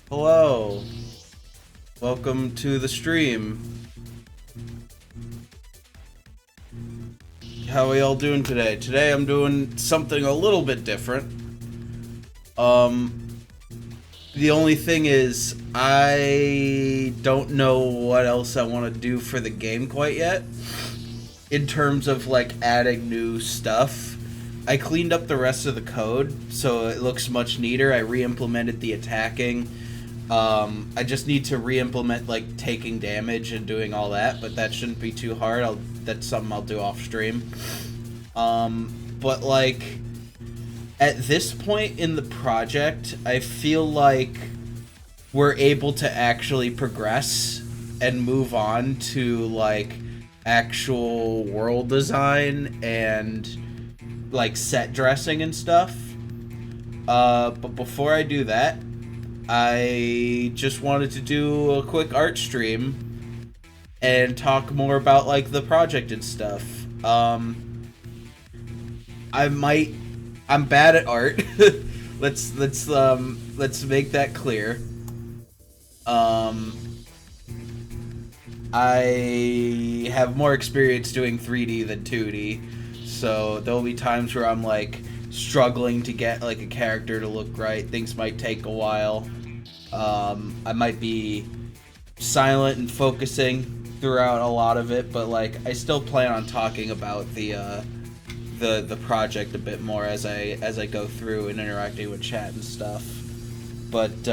Hello, welcome to the stream. How are y'all doing today? Today I'm doing something a little bit different. The only thing is I don't know what else I want to do for the game quite yet. In terms of like adding new stuff. I cleaned up the rest of the code so it looks much neater. I re-implemented the attacking. I just need to re-implement like taking damage and doing all that, but that shouldn't be too hard. That's something I'll do off stream. But like at this point in the project, I feel like we're able to actually progress and move on to like actual world design and like set dressing and stuff. But before I do that, I just wanted to do a quick art stream and talk more about like the project and stuff. I'm bad at art. let's make that clear. I have more experience doing 3D than 2D, so there'll be times where I'm like struggling to get like a character to look right. Things might take a while. I might be silent and focusing throughout a lot of it, but like I still plan on talking about the project a bit more as I go through and interacting with chat and stuff. But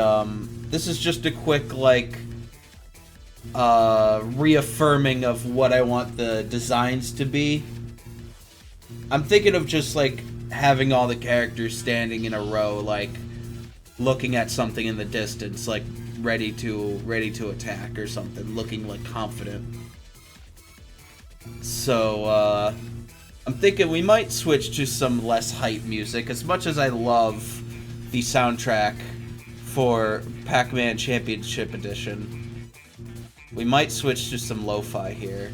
this is just a quick like reaffirming of what I want the designs to be. I'm thinking of just like having all the characters standing in a row, like looking at something in the distance, like ready to attack or something, looking like confident. So I'm thinking we might switch to some less hype music. As much as I love the soundtrack for Pac-Man Championship Edition, we might switch to some lo-fi here.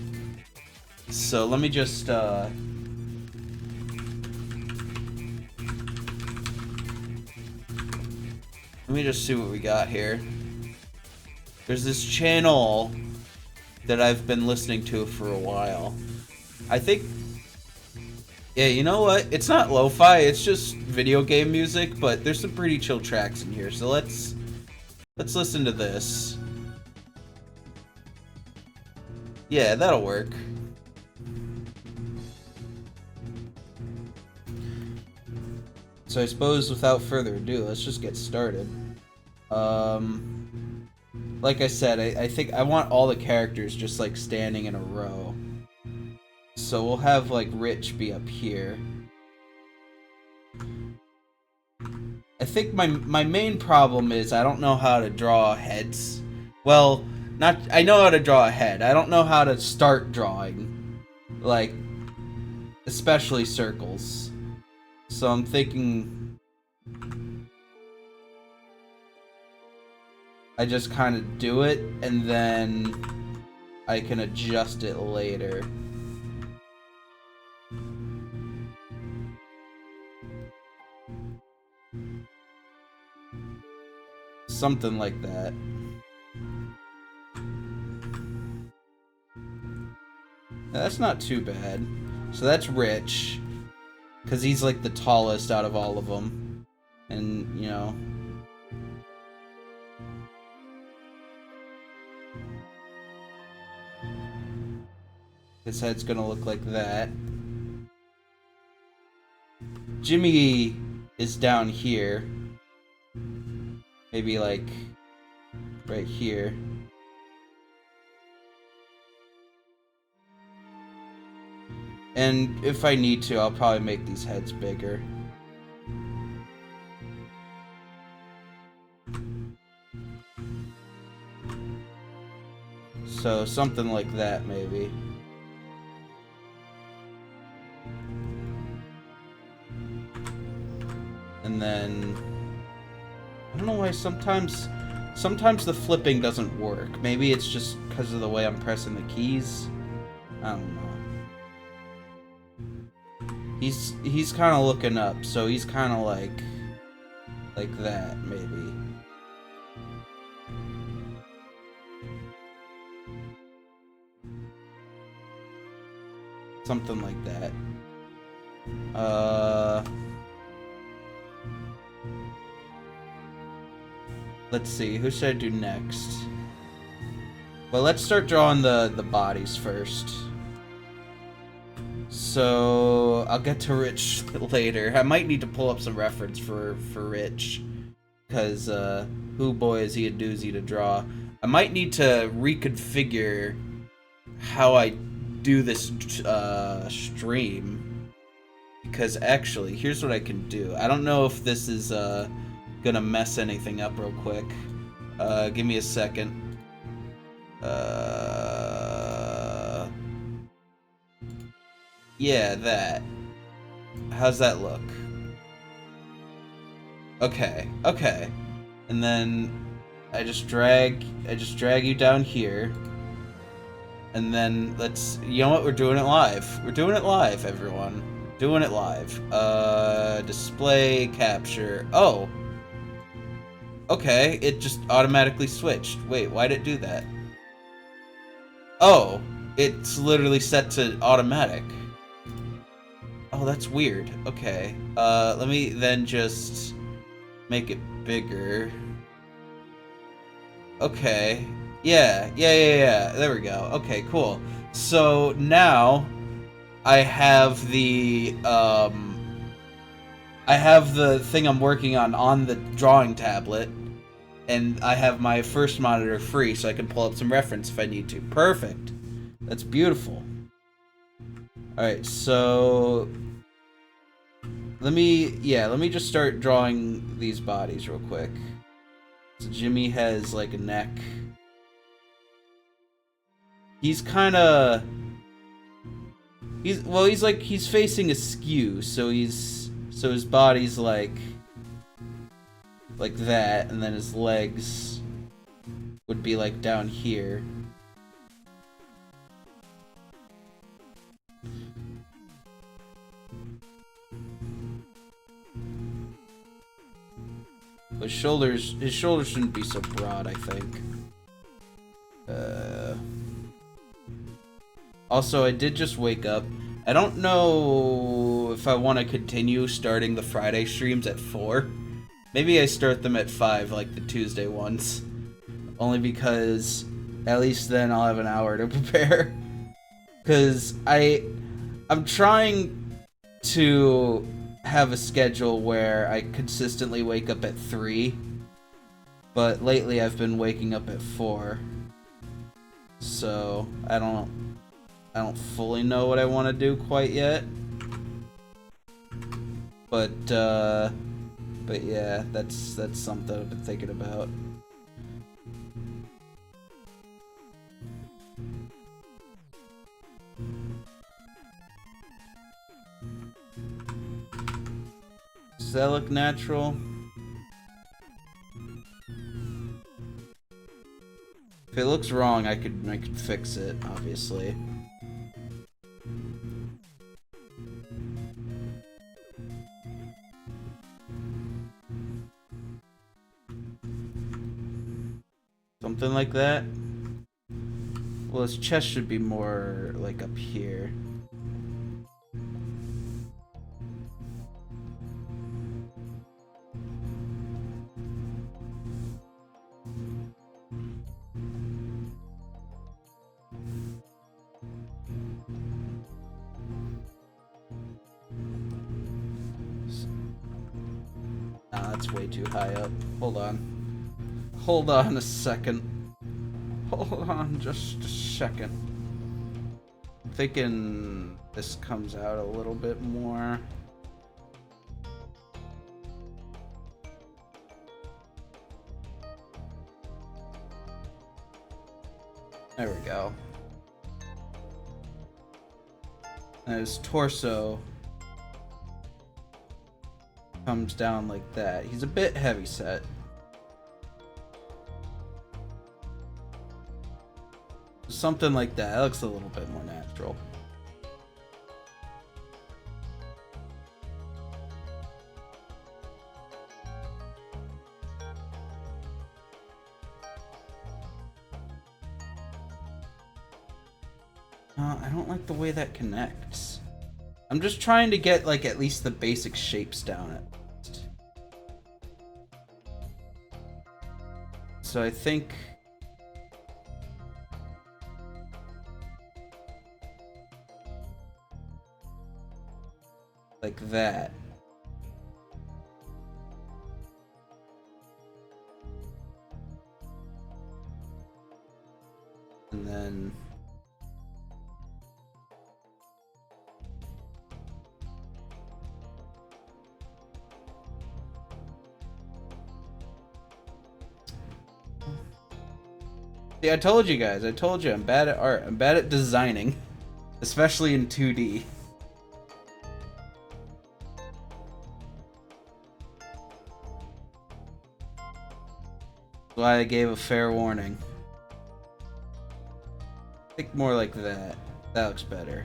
So let me just see what we got here. There's this channel that I've been listening to for a while. I think, yeah, you know what? It's not lo-fi, it's just video game music, but there's some pretty chill tracks in here. So let's listen to this. Yeah, that'll work. So I suppose without further ado, let's just get started. Like I said, I think I want all the characters just like standing in a row. So So we'll have, like, Rich be up here. I think my main problem is I don't know how to draw heads. Well, I know how to draw a head. I don't know how to start drawing. Like, especially circles. So I'm thinking I just kind of do it, and then I can adjust it later. Something like that. That's not too bad. So that's Rich, because he's like the tallest out of all of them. And, you know... his head's gonna look like that. Jimmy is down here. Maybe like right here. And if I need to, I'll probably make these heads bigger. So something like that, maybe. And then I don't know why sometimes the flipping doesn't work. Maybe it's just because of the way I'm pressing the keys. I don't know. He's kind of looking up, so he's kind of like that, maybe. Something like that. Let's see, who should I do next? Well, let's start drawing the bodies first. So I'll get to Rich later. I might need to pull up some reference for Rich, because who boy is he a doozy to draw. I might need to reconfigure how I do this stream, because actually, here's what I can do. I don't know if this is gonna mess anything up real quick. Give me a second. Yeah, that. How's that look? Okay, okay. And then I just drag you down here. And then you know what, we're doing it live. We're doing it live, everyone. Doing it live. Display capture. Oh. Okay, it just automatically switched. Wait, why'd it do that? Oh, it's literally set to automatic. Oh, that's weird. Okay. Let me then just make it bigger. Okay. Yeah. There we go. Okay, cool. So now I have the thing I'm working on the drawing tablet, and I have my first monitor free, so I can pull up some reference if I need to. Perfect. That's beautiful. Alright, so let me just start drawing these bodies real quick. So Jimmy has like a neck. He's facing askew, so his body's like that, and then his legs would be like down here. His shoulders shouldn't be so broad, I think. Also, I did just wake up. I don't know if I want to continue starting the Friday streams at 4. Maybe I start them at 5, like the Tuesday ones. Only because at least then I'll have an hour to prepare. Because I'm trying to have a schedule where I consistently wake up at 3. But lately I've been waking up at 4. So, I don't know. I don't fully know what I want to do quite yet. But yeah, that's something I've been thinking about. Does that look natural? If it looks wrong, I could fix it, obviously. Something like that. Well, his chest should be more like up here. Nah, that's way too high up. Hold on. Hold on a second. Hold on just a second. I'm thinking this comes out a little bit more. There we go. And his torso comes down like that. He's a bit heavy set. Something like that. That looks a little bit more natural. I don't like the way that connects. I'm just trying to get like at least the basic shapes down at least. So I think like that. And then see, I told you guys, I'm bad at art. I'm bad at designing, especially in 2D. That's why I gave a fair warning. I think more like that. That looks better.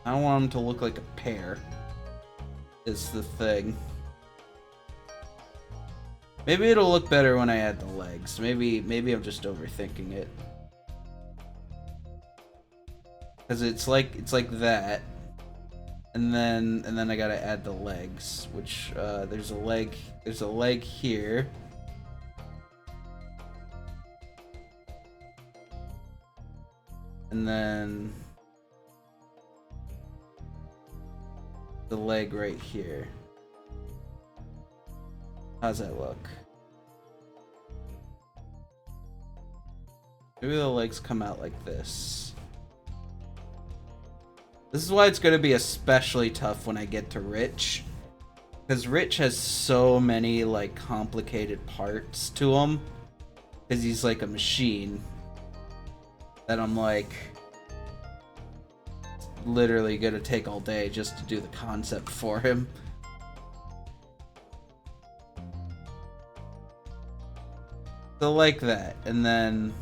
I don't want him to look like a pear. Is the thing. Maybe it'll look better when I add the legs. Maybe I'm just overthinking it. Cause it's like that. And then I gotta add the legs, which there's a leg here. And then the leg right here. How's that look? Maybe the legs come out like this. This is why it's going to be especially tough when I get to Rich. Because Rich has so many, like, complicated parts to him. Because he's like a machine. That I'm like literally going to take all day just to do the concept for him. So like that, and then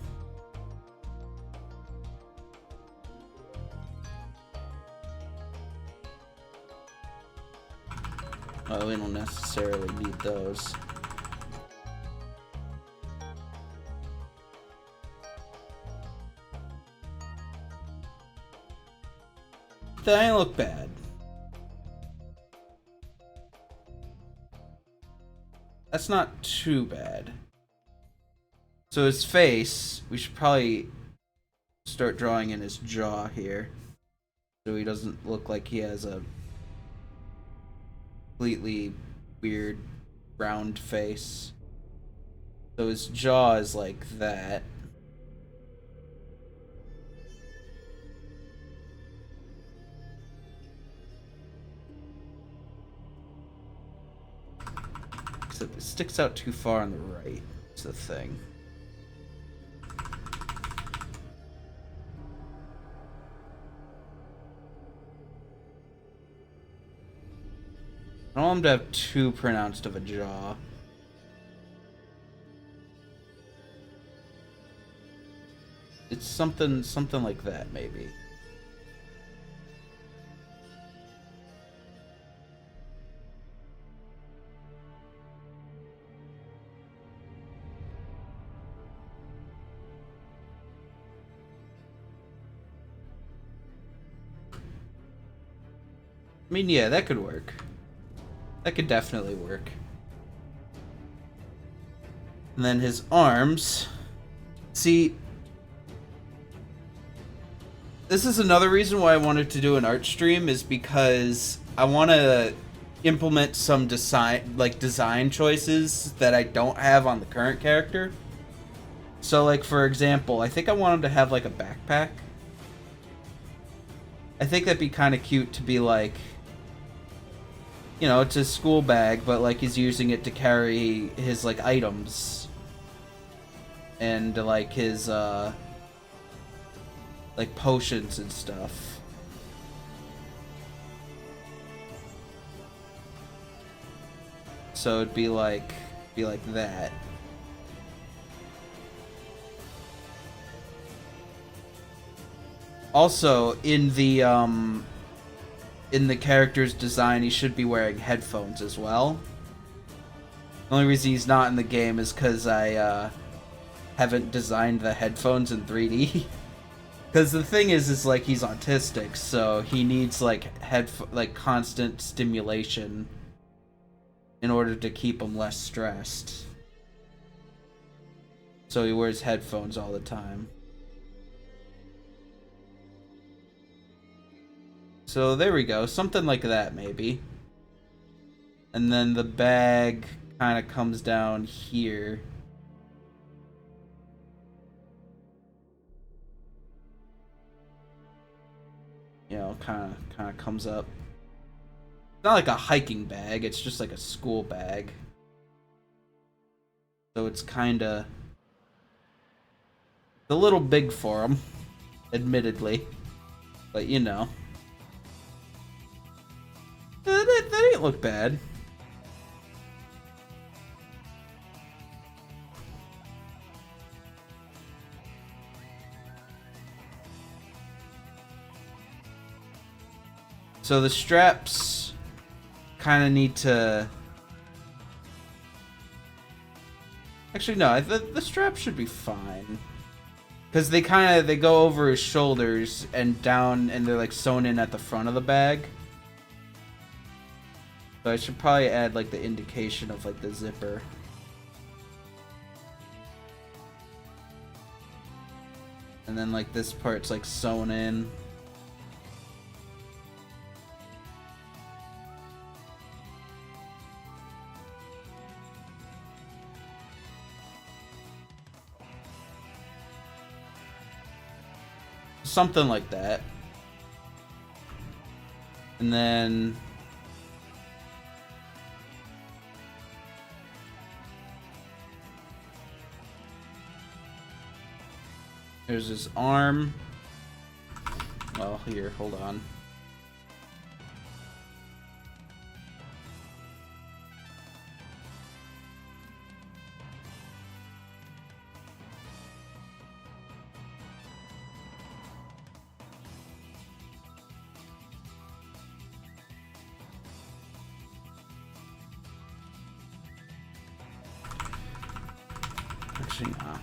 well, we don't necessarily need those. That ain't look bad. That's not too bad. So his face, we should probably start drawing in his jaw here. So he doesn't look like he has a completely weird round face. So his jaw is like that. Except it sticks out too far on the right. It's the thing. I don't want him to have too pronounced of a jaw. It's something like that, maybe. I mean, yeah, that could work. That could definitely work. And then his arms. See, this is another reason why I wanted to do an art stream, is because I want to implement some design choices that I don't have on the current character. So, like, for example, I think I want him to have, like, a backpack. I think that'd be kind of cute to be, like, you know, it's a school bag, but, like, he's using it to carry his, like, items. And, like, his, like, potions and stuff. So it'd be like that. Also, in the character's design, he should be wearing headphones as well. The only reason he's not in the game is because I haven't designed the headphones in 3D. Because the thing is like, he's autistic, so he needs like constant stimulation in order to keep him less stressed. So he wears headphones all the time. So there we go, something like that maybe. And then the bag kind of comes down here. You know, kind of comes up. It's not like a hiking bag, it's just like a school bag. So it's kind of a little big for him, admittedly. But you know. That didn't look bad. So the straps kind of need to... Actually, no, the straps should be fine. Because they go over his shoulders and down, and they're like sewn in at the front of the bag. So I should probably add like the indication of like the zipper. And then like this part's like sewn in. Something like that. And then there's his arm. Well, here, hold on. Actually, no.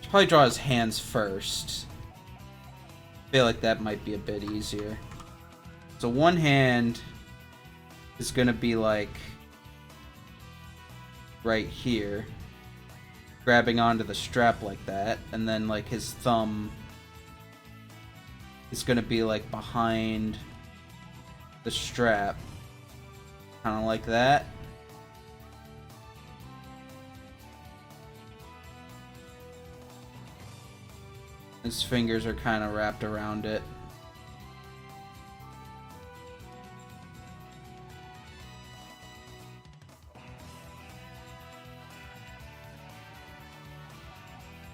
Should probably draw his hands first. I feel like that might be a bit easier. So one hand is gonna be like right here, grabbing onto the strap like that, and then like his thumb is going to be like behind the strap. Kind of like that. His fingers are kind of wrapped around it.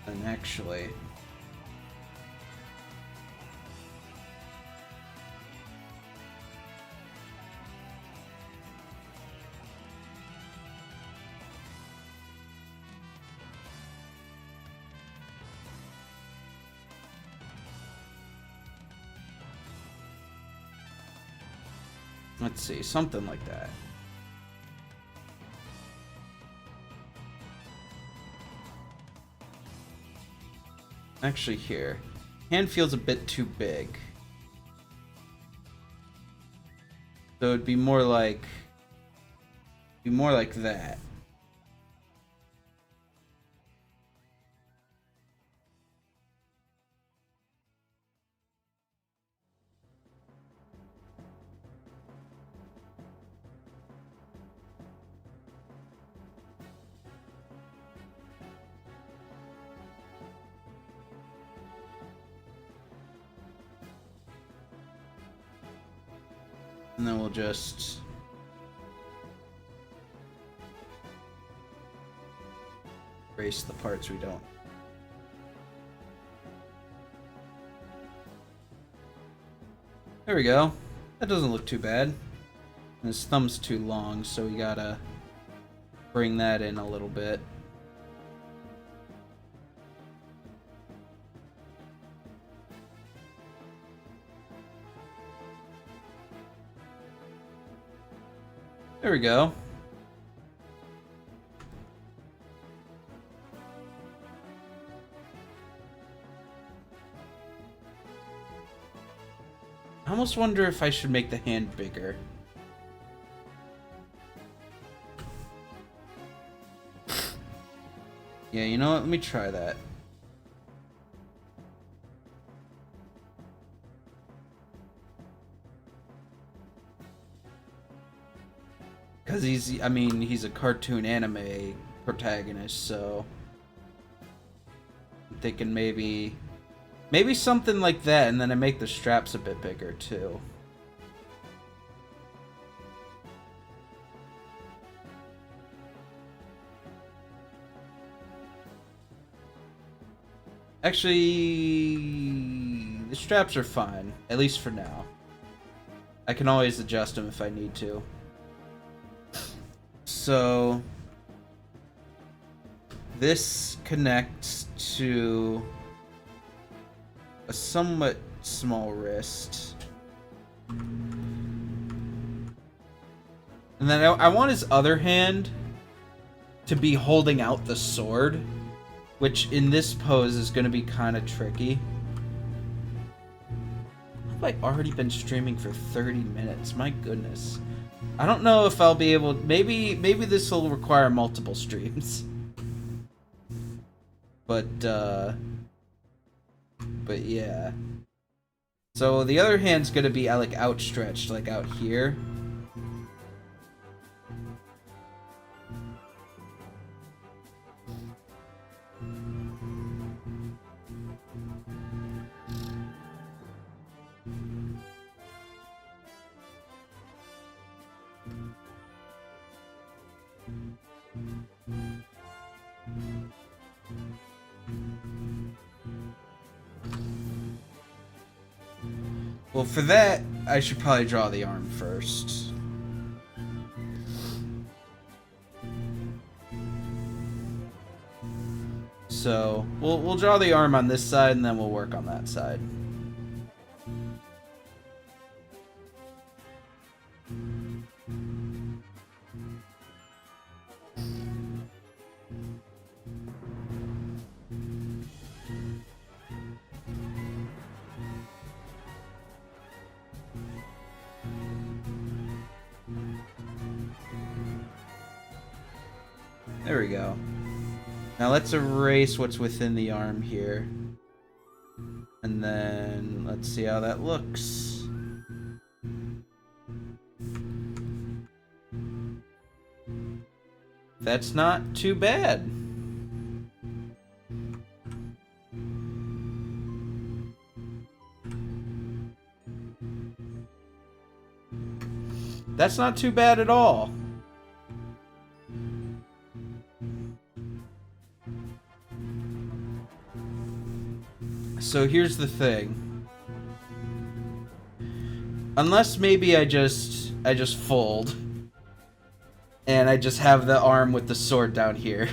And actually, let's see, something like that. Actually, here. Hand feels a bit too big. So it'd be more like that. And then we'll just erase the parts we don't. There we go. That doesn't look too bad. And his thumb's too long, so we gotta bring that in a little bit. There we go. I almost wonder if I should make the hand bigger. Yeah, you know what? Let me try that. Because I mean, he's a cartoon anime protagonist, so I'm thinking maybe something like that, and then I make the straps a bit bigger too. Actually, the straps are fine, at least for now. I can always adjust them if I need to. So this connects to a somewhat small wrist. And then I want his other hand to be holding out the sword, which in this pose is going to be kind of tricky. Have I already been streaming for 30 minutes? My goodness. I don't know if I'll be able... Maybe this will require multiple streams. But yeah. So the other hand's gonna be like outstretched, like out here. Well, for that, I should probably draw the arm first. So, we'll draw the arm on this side, and then we'll work on that side. There we go. Now let's erase what's within the arm here. And then let's see how that looks. That's not too bad. That's not too bad at all. So here's the thing. Unless maybe I just fold and I just have the arm with the sword down here.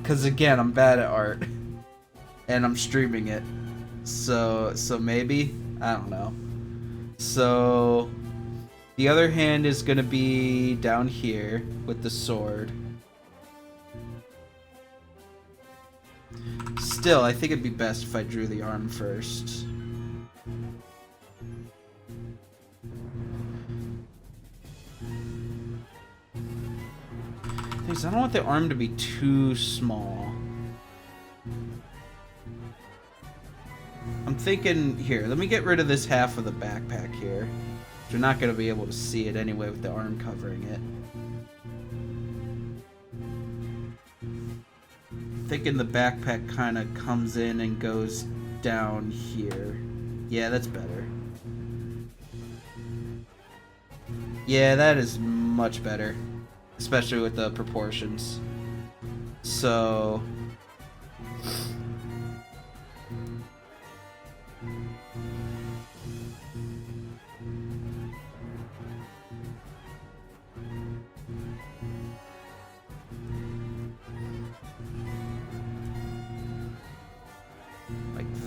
Cuz again, I'm bad at art and I'm streaming it. So maybe, I don't know. So the other hand is going to be down here with the sword. Still, I think it'd be best if I drew the arm first. I don't want the arm to be too small. I'm thinking, here, let me get rid of this half of the backpack here. You're not going to be able to see it anyway with the arm covering it. Thinking the backpack kind of comes in and goes down here. Yeah, that's better. Yeah, that is much better. Especially with the proportions. So...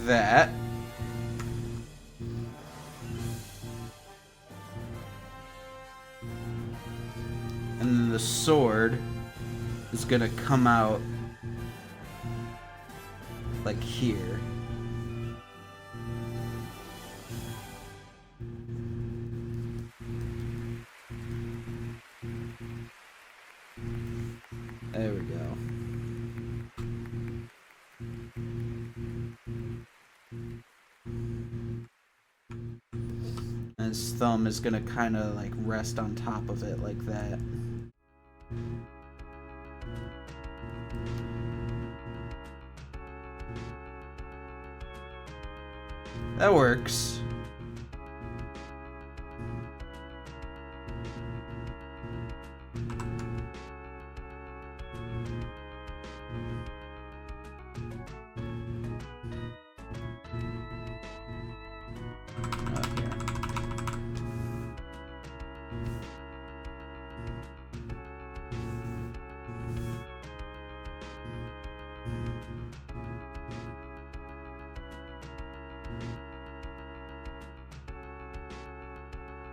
that. And then the sword is gonna come out like here. There we go. And his thumb is gonna kind of like rest on top of it like that. That works.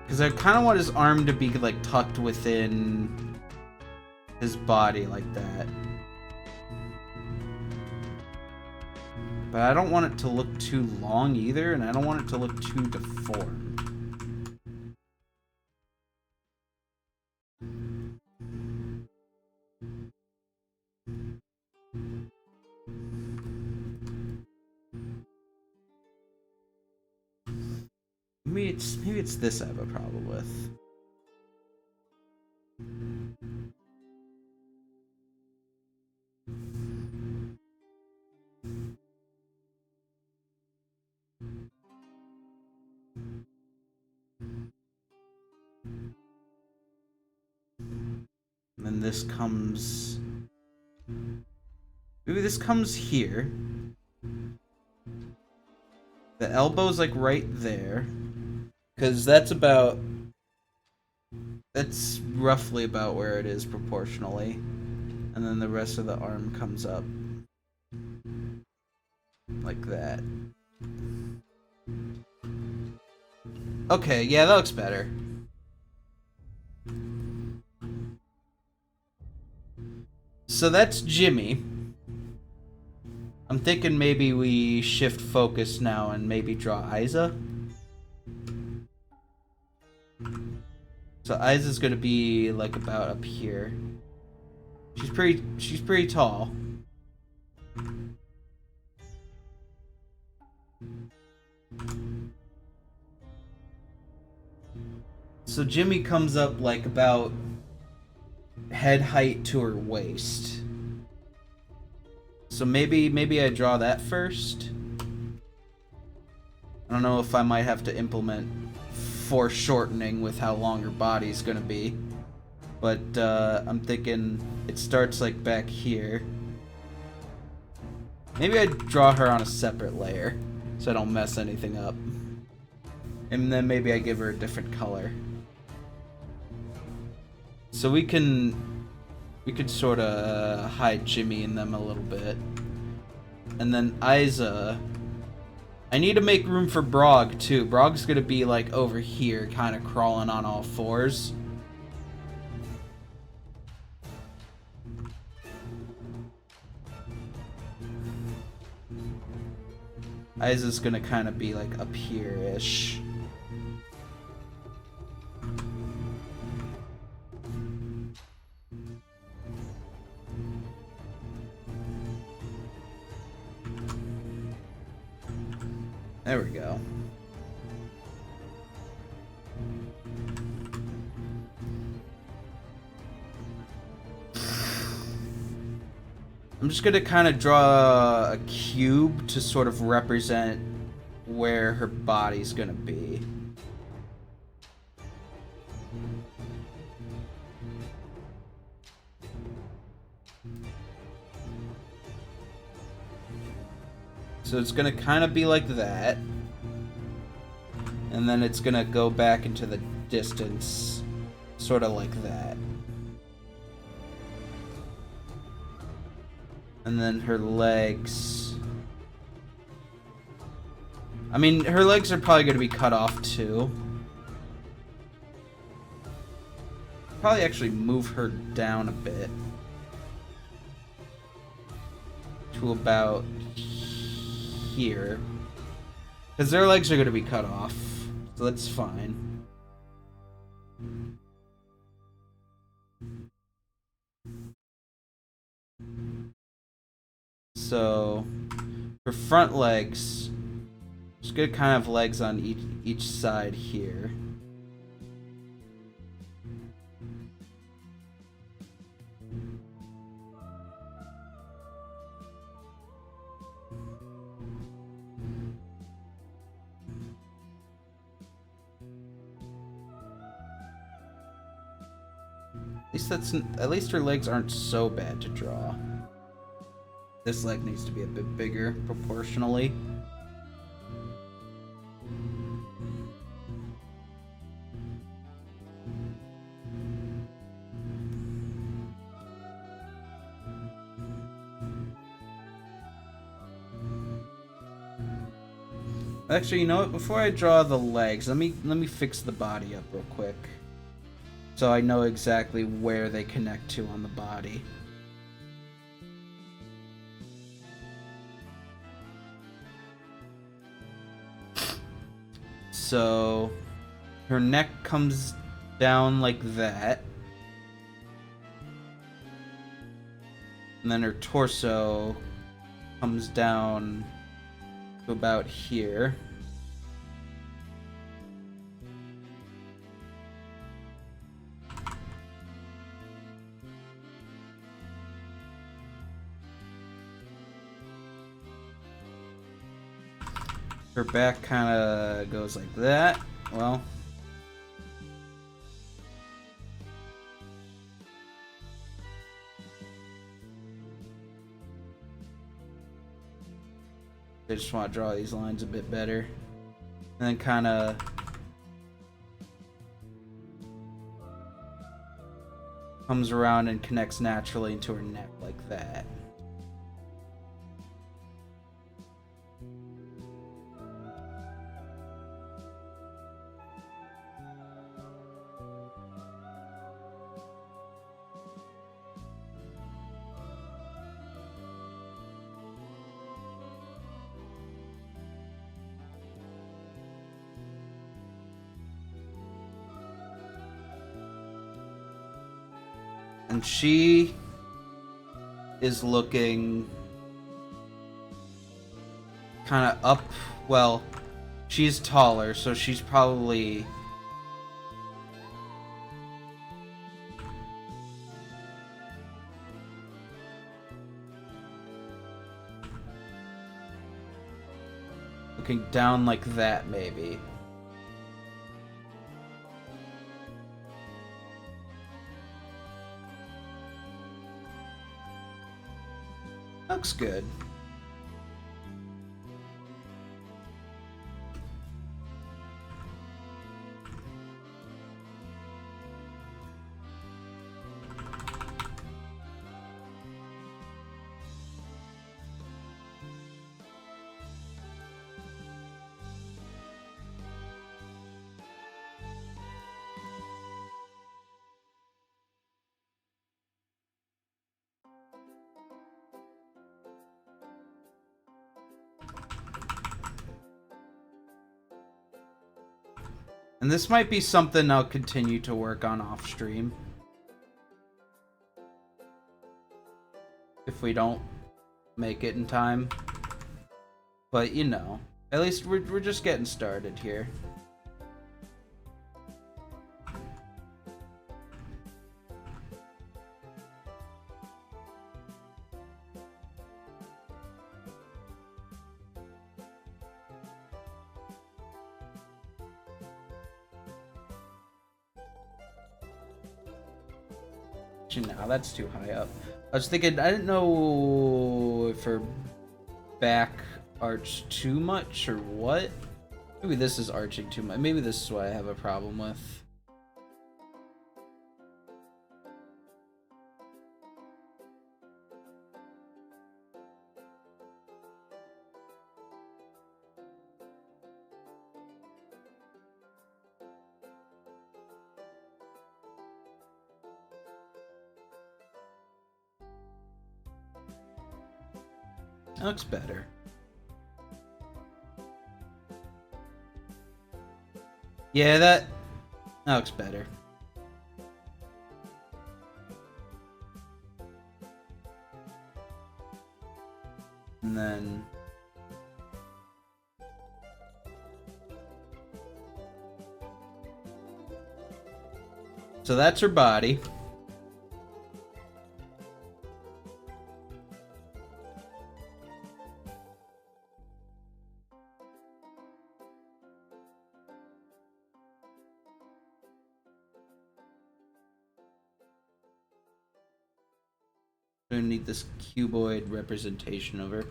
Because I kind of want his arm to be like tucked within his body like that. But I don't want it to look too long either, and I don't want it to look too deformed. Maybe it's this I have a problem with. And then this comes... Maybe this comes here. The elbow's like right there. Because that's roughly about where it is proportionally. And then the rest of the arm comes up. Like that. Okay, yeah, that looks better. So that's Jimmy. I'm thinking maybe we shift focus now and maybe draw Aiza. So Aiza's gonna be like about up here. She's pretty tall. So Jimmy comes up like about head height to her waist. So maybe I draw that first. I don't know if I might have to implement foreshortening with how long her body's gonna be. But I'm thinking it starts like back here. Maybe I draw her on a separate layer so I don't mess anything up. And then maybe I give her a different color. So we could sort of hide Jimmy in them a little bit. And then Isa, I need to make room for Brog too. Brog's gonna be like over here, kind of crawling on all fours. Isa's gonna kind of be like up here-ish. There we go. I'm just gonna kind of draw a cube to sort of represent where her body's gonna be. So it's gonna kind of be like that. And then it's gonna go back into the distance, sort of like that. And then her legs. I mean, her legs are probably going to be cut off too. Probably actually move her down a bit. To about here. Because their legs are going to be cut off. So that's fine. So, for front legs, just get kind of legs on each side here. At least her legs aren't so bad to draw. This leg needs to be a bit bigger, proportionally. Actually, you know what? Before I draw the legs, let me fix the body up real quick. So I know exactly where they connect to on the body. So her neck comes down like that. And then her torso comes down to about here. Her back kind of goes like that. Well, I just want to draw these lines a bit better. And then kind of comes around and connects naturally into her neck like that. And she is looking kind of up. Well, she's taller, so she's probably Looking down like that, maybe. Looks good. And this might be something I'll continue to work on off stream. If we don't make it in time. But, you know, at least we're just getting started here. Now that's too high up. I was thinking, I didn't know if her back arched too much or what. Maybe this is arching too much. Maybe this is what I have a problem with. That looks better. Yeah, that looks better. And then so that's her body. I need this cuboid representation of her.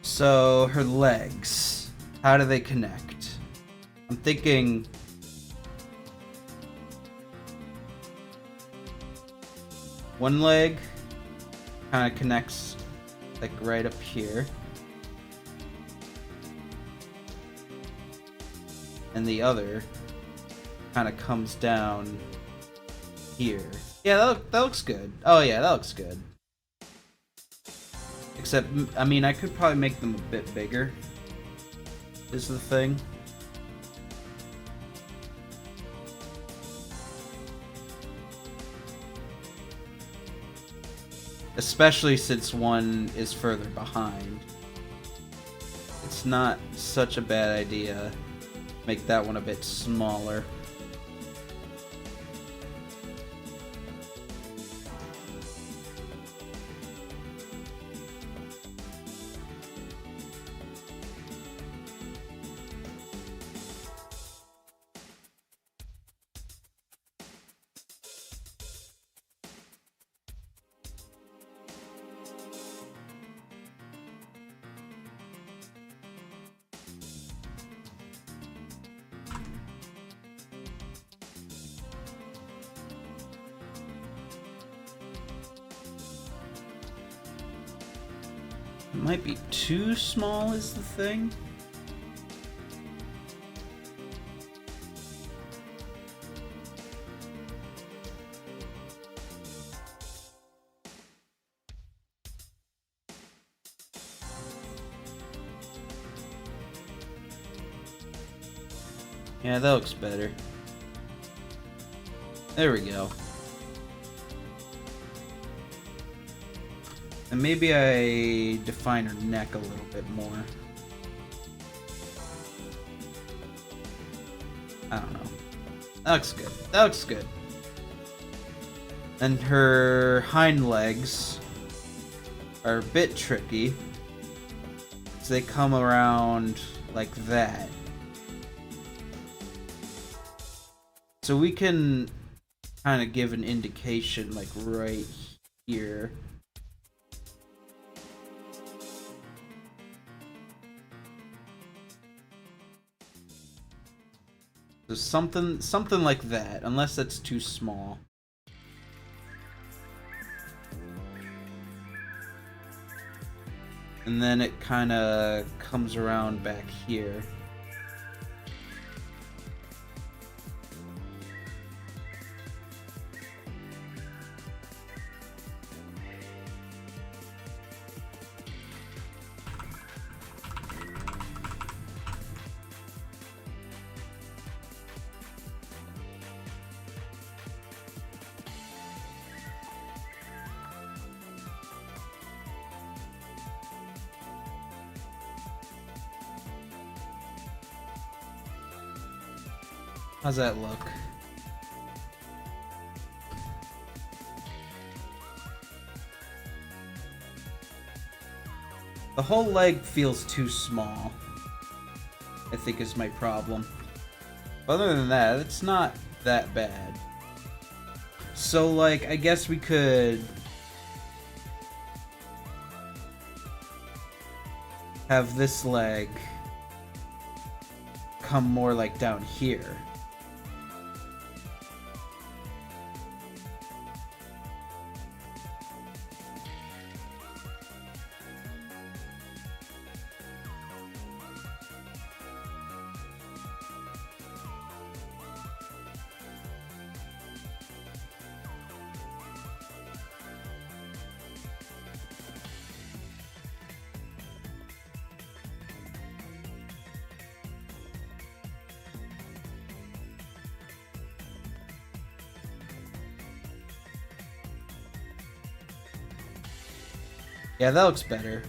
So, her legs. How do they connect? I'm thinking one leg kind of connects like right up here. And the other kind of comes down here. Yeah, that looks good. Oh yeah, that looks good. Except, I mean, I could probably make them a bit bigger, is the thing. Especially since one is further behind. It's not such a bad idea. Make that one a bit smaller. It might be too small is the thing. Yeah, that looks better. There we go. And maybe I define her neck a little bit more. I don't know. That looks good. That looks good. And her hind legs are a bit tricky. So they come around like that. So we can kind of give an indication like right here. So something like that, unless that's too small. And then it kind of comes around back here. How's that look? The whole leg feels too small, I think is my problem. Other than that, it's not that bad. So, like, I guess we could have this leg come more like down here. Yeah, that looks better.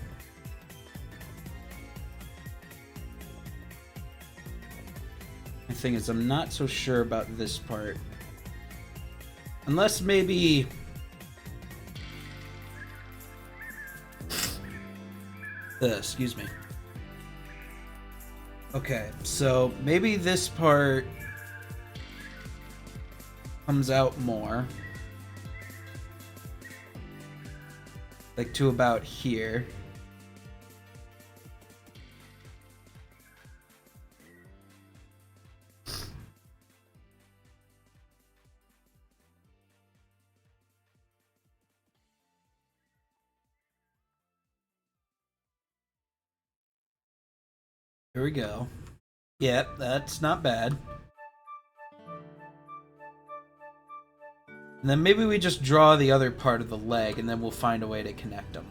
The thing is, I'm not so sure about this part. Unless maybe... excuse me. Okay, so maybe this part comes out more. Like to about here. Here we go. Yep, that's not bad. And then maybe we just draw the other part of the leg, and then we'll find a way to connect them.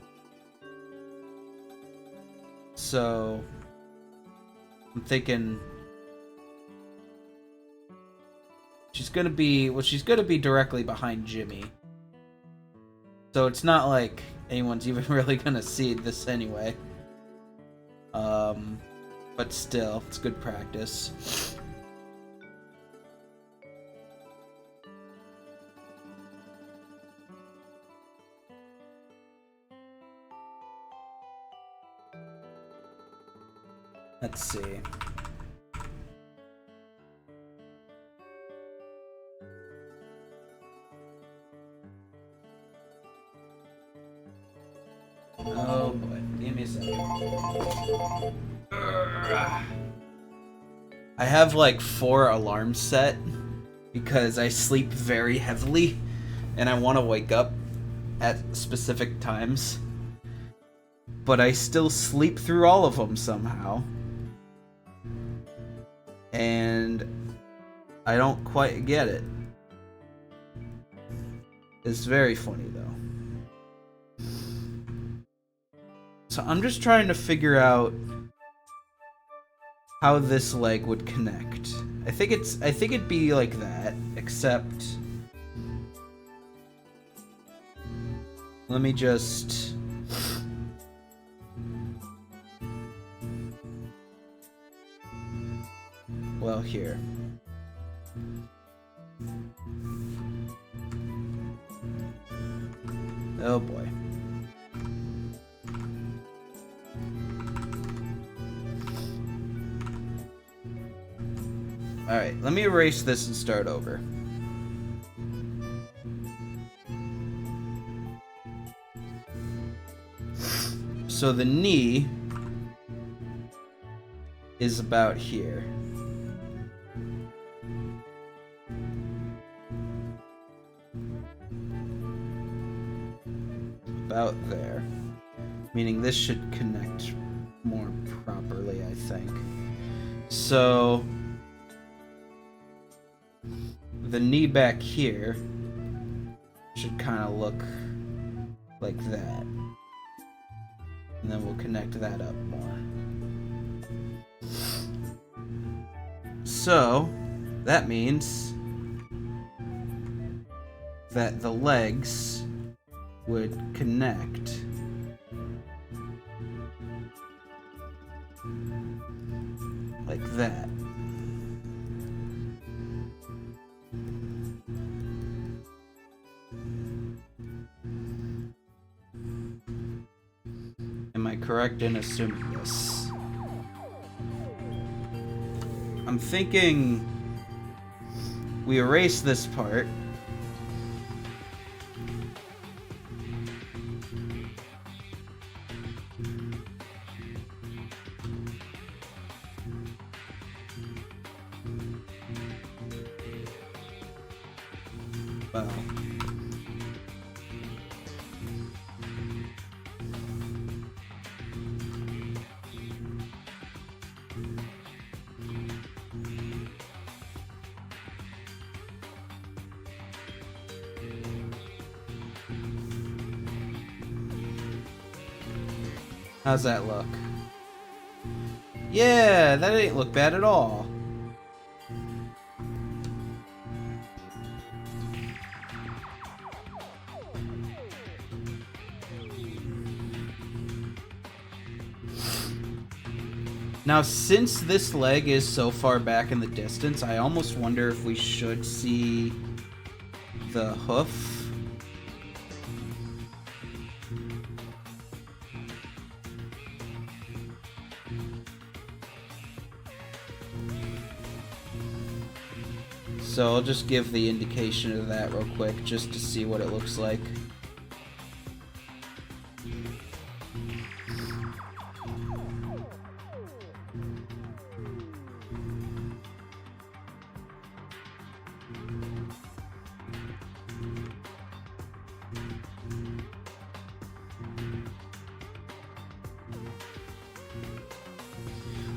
So, I'm thinking she's gonna be, well, she's gonna be directly behind Jimmy. So it's not like anyone's even really gonna see this anyway. But still, it's good practice. Let's see. Oh boy, give me a second. I have like 4 alarms set because I sleep very heavily and I want to wake up at specific times. But I still sleep through all of them somehow. And I don't quite get it. It's very funny though. So I'm just trying to figure out how this leg would connect. I think it'd be like that, except let me just well, here. Alright, let me erase this and start over. So the knee is about here. About there. Meaning this should connect more properly, I think. So the knee back here should kind of look like that. And then we'll connect that up more. So that means that the legs would connect like that. Am I correct in assuming this? I'm thinking we erase this part. Well, how's that look? Yeah, that ain't look bad at all. Now, since this leg is so far back in the distance, I almost wonder if we should see the hoof. So I'll just give the indication of that real quick, just to see what it looks like.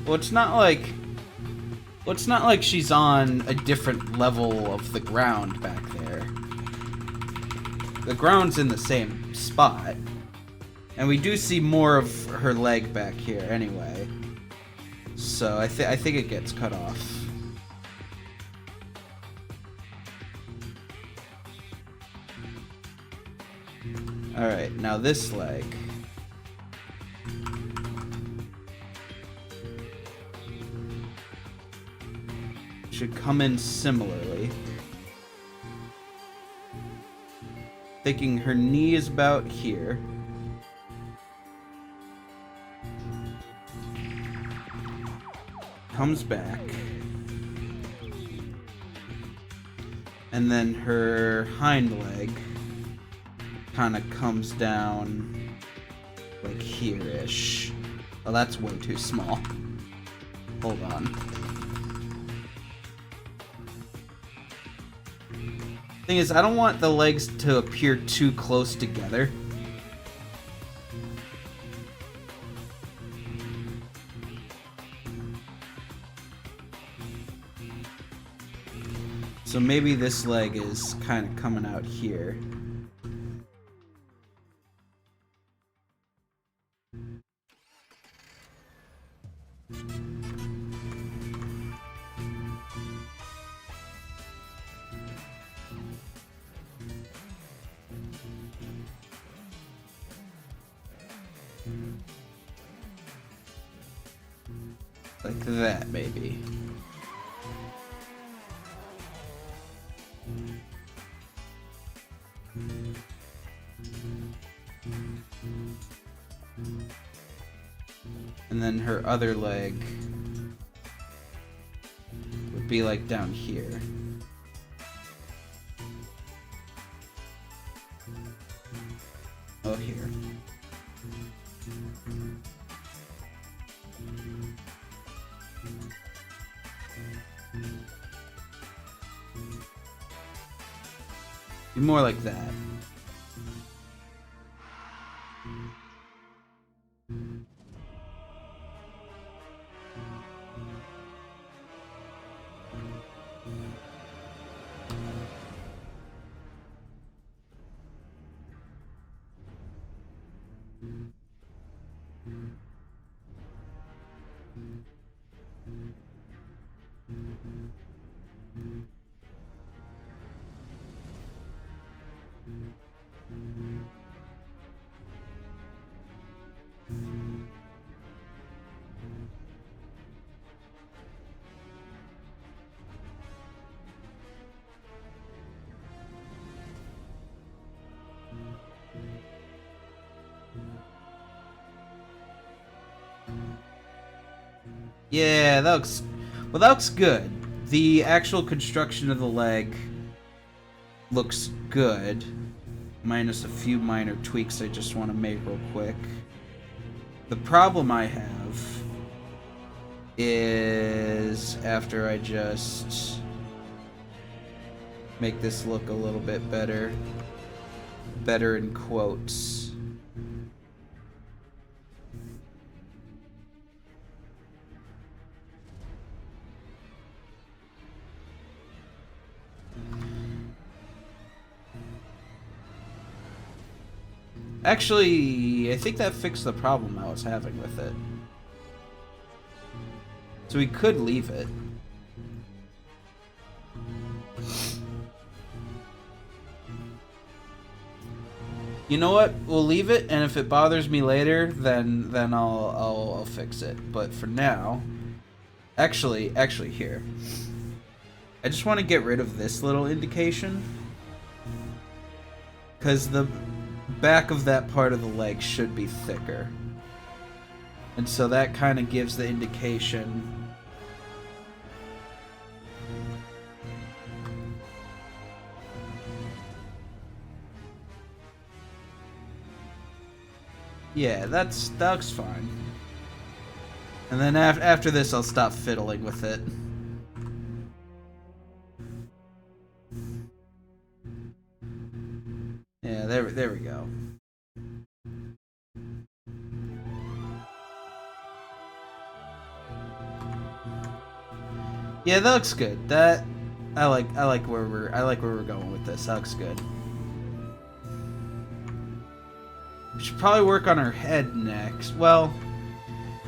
Well, it's not like she's on a different level of the ground back there. The ground's in the same spot. And we do see more of her leg back here anyway. So I think it gets cut off. Alright, now this leg. Should come in similarly. Thinking her knee is about here. Comes back. And then her hind leg kind of comes down like here-ish. Oh, that's way too small. Hold on. Thing is, I don't want the legs to appear too close together. So maybe this leg is kind of coming out here. Like that, maybe. And then her other leg would be like down here. Oh, here. Be more like that. Yeah, that looks... Well, that looks good. The actual construction of the leg looks good. Minus a few minor tweaks I just want to make real quick. The problem I have is after I just make this look a little bit better. Better in quotes. Actually, I think that fixed the problem I was having with it. So we could leave it. You know what? We'll leave it, and if it bothers me later, then I'll fix it. But for now, actually here. I just want to get rid of this little indication, because the back of that part of the leg should be thicker. And so that kind of gives the indication. Yeah, that looks fine. And then after this, I'll stop fiddling with it. Yeah, there we go. Yeah, that looks good. That I like where we're going with this. That looks good. We should probably work on her head next. Well,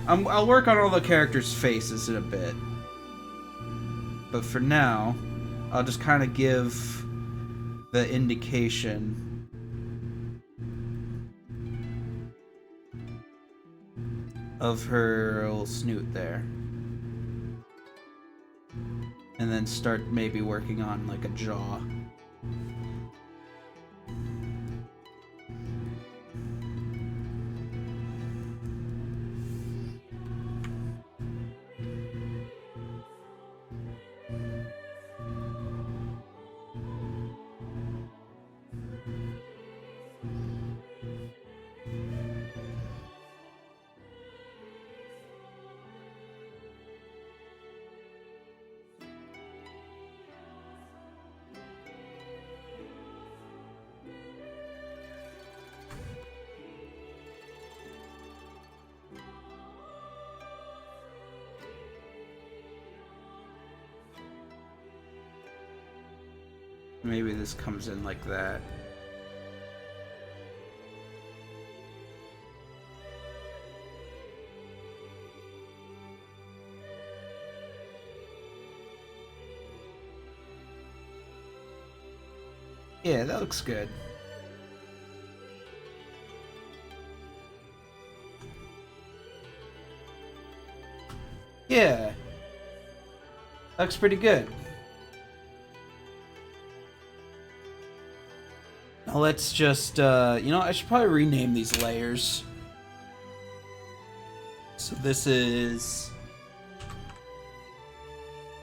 I'll work on all the characters' faces in a bit. But for now, I'll just kind of give the indication of her little snoot there. And then start maybe working on like a jaw. Maybe this comes in like that. Yeah, that looks good. Yeah. Looks pretty good. Now let's just, you know, I should probably rename these layers. So this is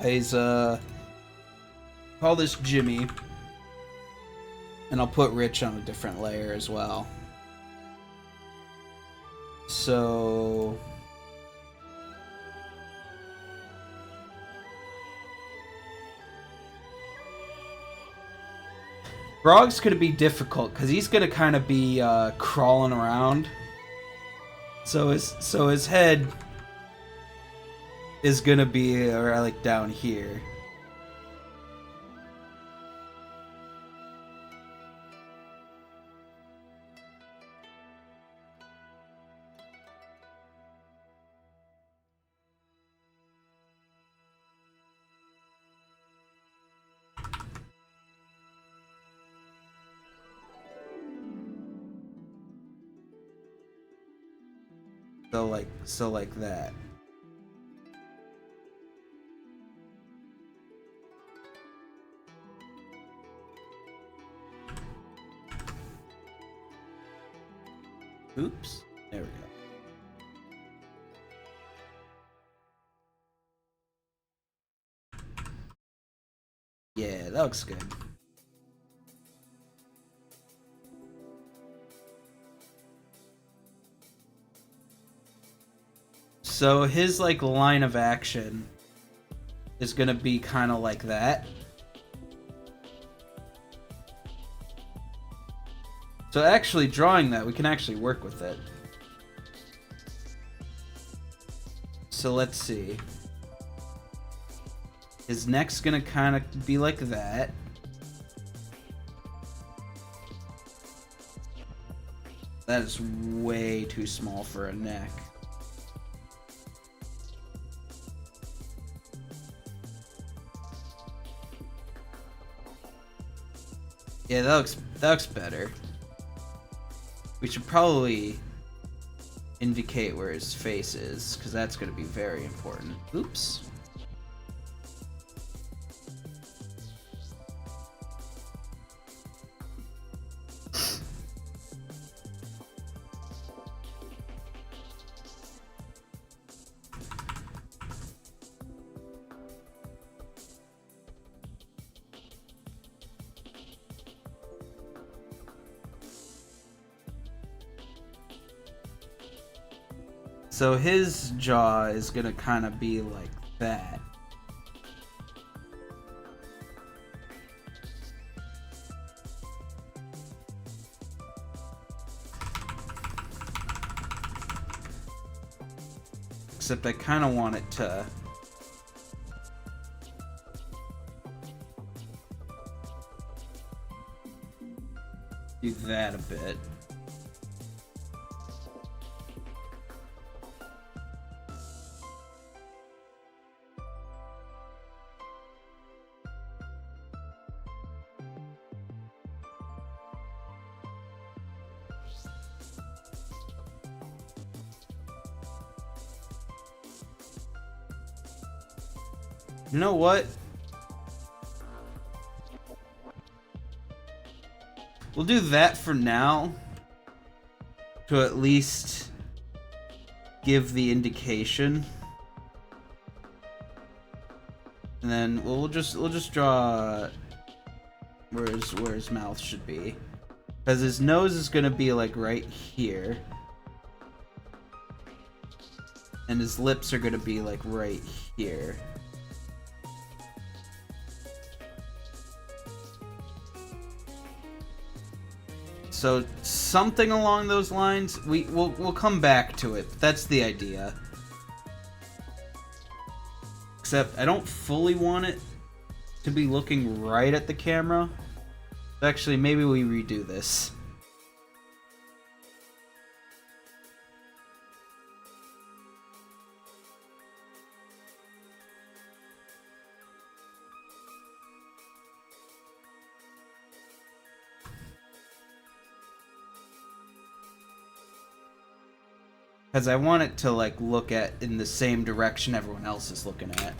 He's call this Jimmy, and I'll put Rich on a different layer as well. So Grog's gonna be difficult because he's gonna kind of be crawling around. So his head is gonna be like down here. So like that. Oops. There we go. Yeah, that looks good. So his like line of action is gonna be kind of like that. So actually drawing that, we can actually work with it. So let's see. His neck's gonna kind of be like that. That is way too small for a neck. Yeah, that looks better. We should probably indicate where his face is, because that's going to be very important. Oops. So his jaw is gonna kind of be like that. Except I kind of want it to do that a bit. You know what? We'll do that for now, to at least give the indication, and then we'll just draw where his mouth should be, because his nose is gonna be like right here, and his lips are gonna be like right here. So something along those lines. We'll come back to it. That's the idea. Except I don't fully want it to be looking right at the camera. Actually, maybe we redo this. Because I want it to like look at in the same direction everyone else is looking at.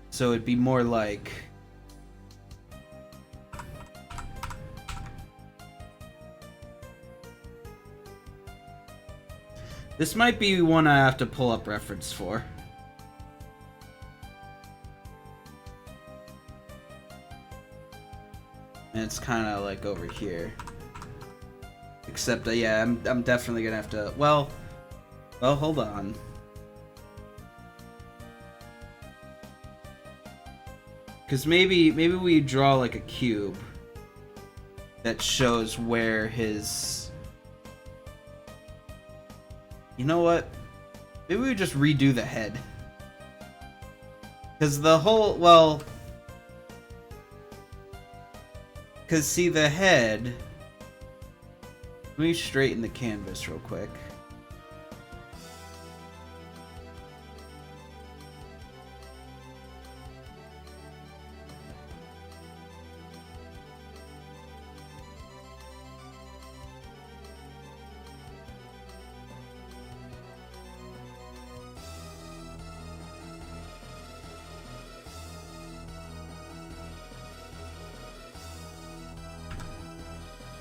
So it'd be more like This might be one I have to pull up reference for. And it's kind of like over here. Except, yeah, I'm definitely gonna have to. Well, hold on. Because maybe we draw like a cube that shows where his. You know what? Maybe we just redo the head. Because the whole, well... Because, see, the head... Let me straighten the canvas real quick.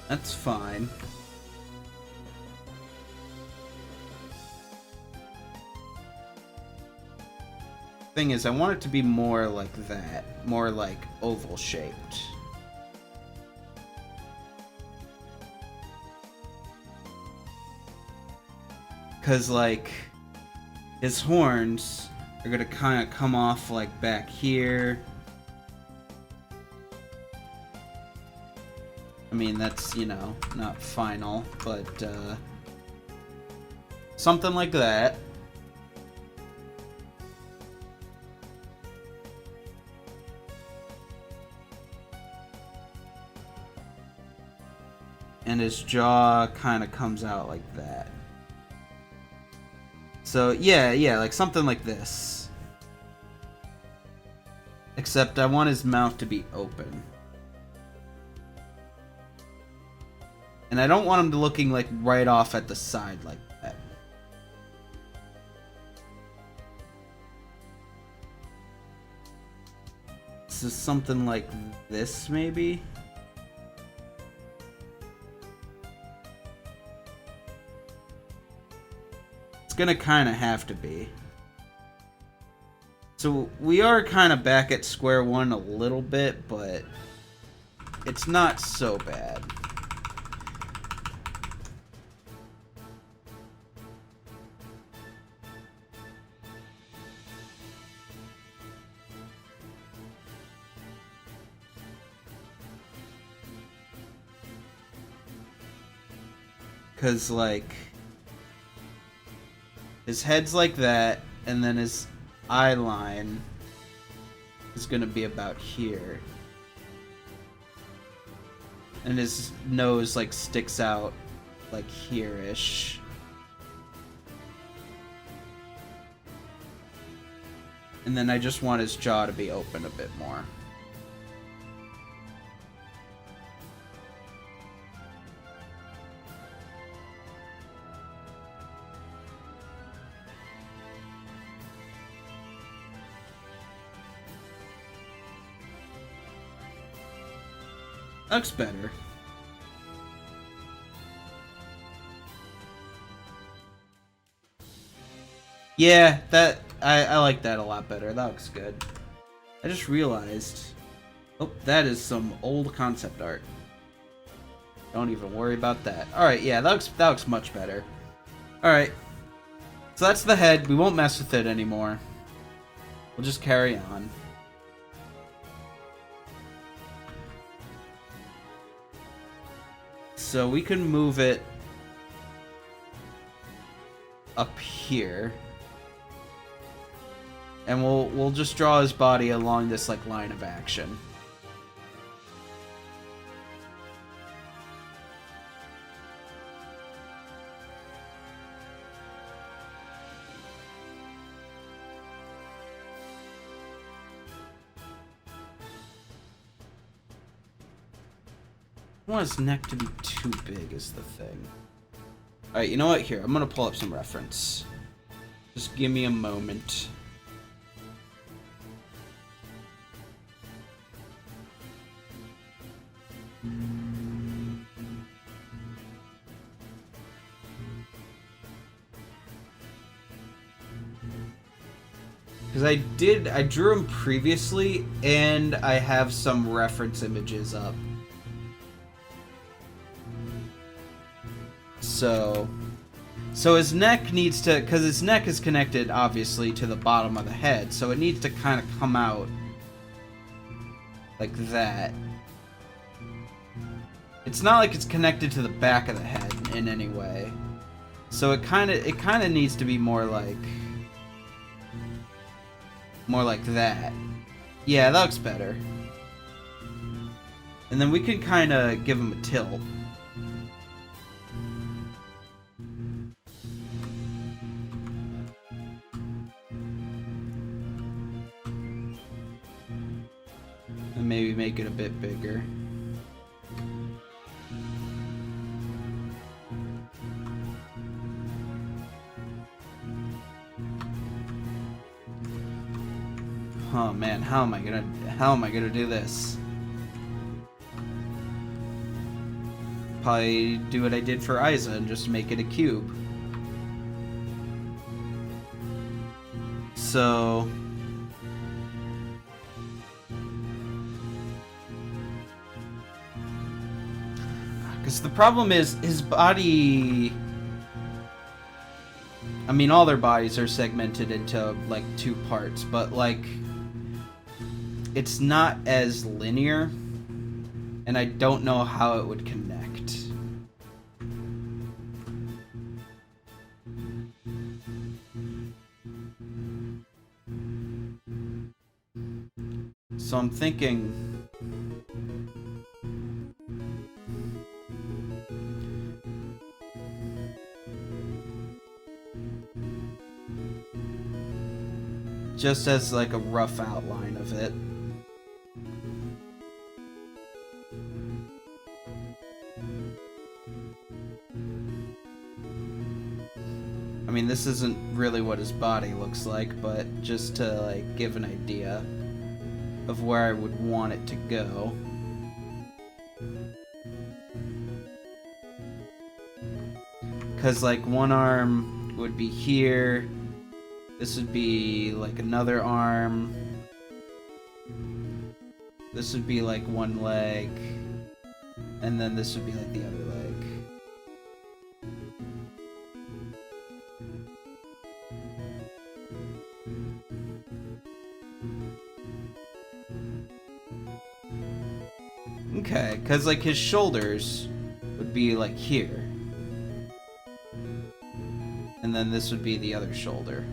That's fine. Thing is, I want it to be more like that. More like oval shaped. Because, like, his horns are gonna kind of come off, like, back here. I mean, that's, you know, not final, but, something like that. And his jaw kind of comes out like that. So, yeah, like something like this. Except I want his mouth to be open. And I don't want him to looking like right off at the side like that. So something like this, maybe? It's gonna kind of have to be. So we are kind of back at square one a little bit, but it's not so bad. Because, like, his head's like that, and then his eye line is going to be about here. And his nose, like, sticks out, like, here-ish. And then I just want his jaw to be open a bit more. Looks better. Yeah, that I like that a lot better. That looks good. I just realized. Oh, that is some old concept art. Don't even worry about that. Alright, yeah, that looks much better. Alright. So that's the head. We won't mess with it anymore. We'll just carry on. So we can move it up here. And we'll just draw his body along this like line of action. I want his neck to be too big is the thing. Alright, you know what? Here, I'm gonna pull up some reference. Just give me a moment. Because I drew him previously, and I have some reference images up. So his neck needs to, because his neck is connected, obviously, to the bottom of the head, so it needs to kind of come out like that. It's not like it's connected to the back of the head in any way. So it kind of needs to be more like that. Yeah, that looks better. And then we can kind of give him a tilt. And maybe make it a bit bigger. Oh man, how am I gonna do this? Probably do what I did for Isa and just make it a cube. So because the problem is his body, I mean, all their bodies are segmented into like 2 parts, but like it's not as linear, and I don't know how it would connect. So I'm thinking just as like a rough outline of it. I mean, this isn't really what his body looks like, but just to like give an idea of where I would want it to go. Because like one arm would be here, this would be like another arm, this would be like one leg, and then this would be like the other leg. Okay, because like his shoulders would be like here. And then this would be the other shoulder.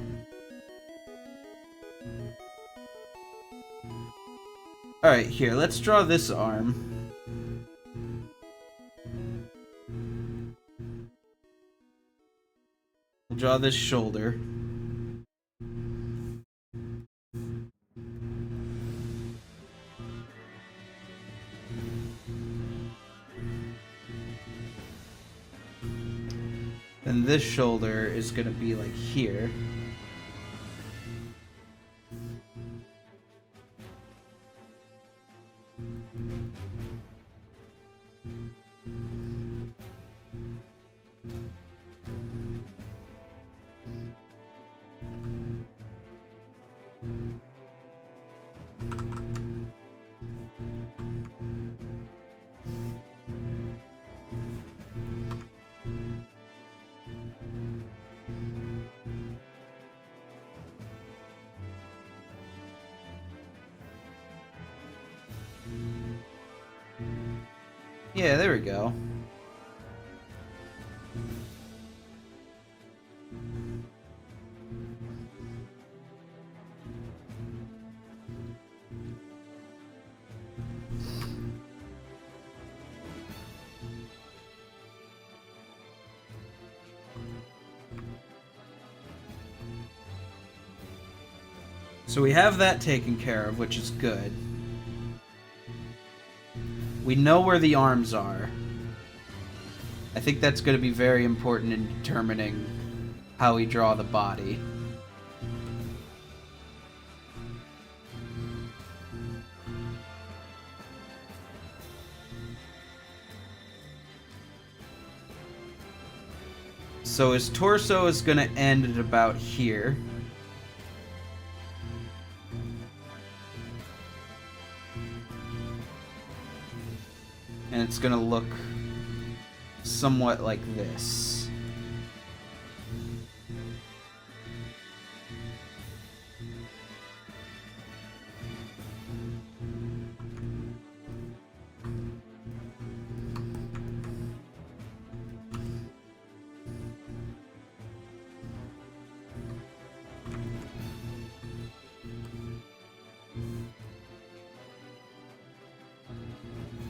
Alright, here, let's draw this arm. We'll draw this shoulder. And this shoulder is gonna be like here. Yeah, there we go. So we have that taken care of, which is good. We know where the arms are. I think that's going to be very important in determining how we draw the body. So his torso is going to end at about here. it's gonna look somewhat like this.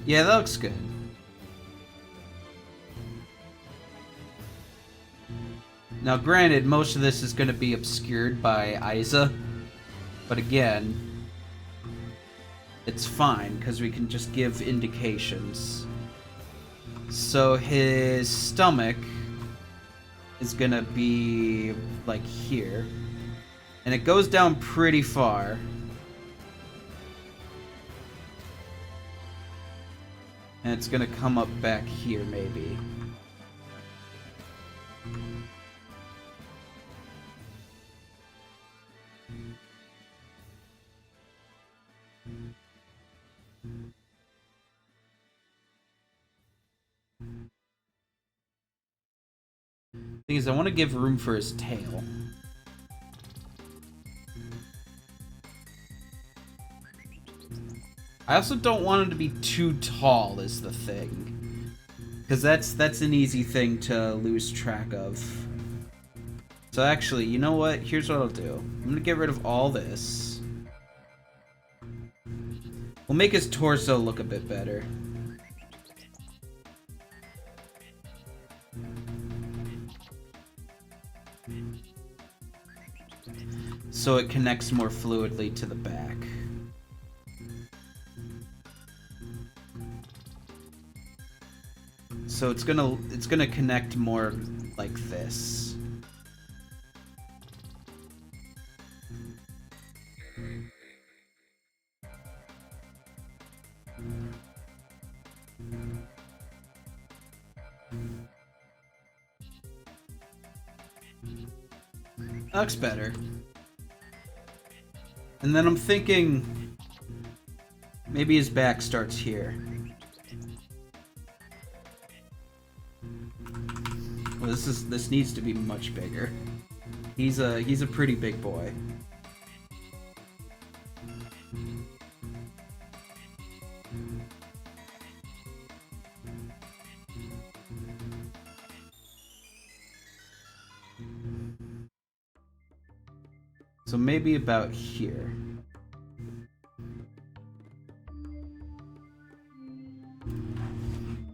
Yeah, that looks good. Now, granted, most of this is going to be obscured by Isa, but again, it's fine because we can just give indications. So his stomach is going to be like here, and it goes down pretty far. And it's gonna come up back here, maybe. Thing is, I want to give room for his tail. I also don't want him to be too tall, is the thing. Because that's an easy thing to lose track of. So actually, you know what? Here's what I'll do. I'm going to get rid of all this. We'll make his torso look a bit better. So it connects more fluidly to the back. So it's gonna connect more like this. That looks better. And then I'm thinking maybe his back starts here. Well, this needs to be much bigger. He's a pretty big boy. So maybe about here.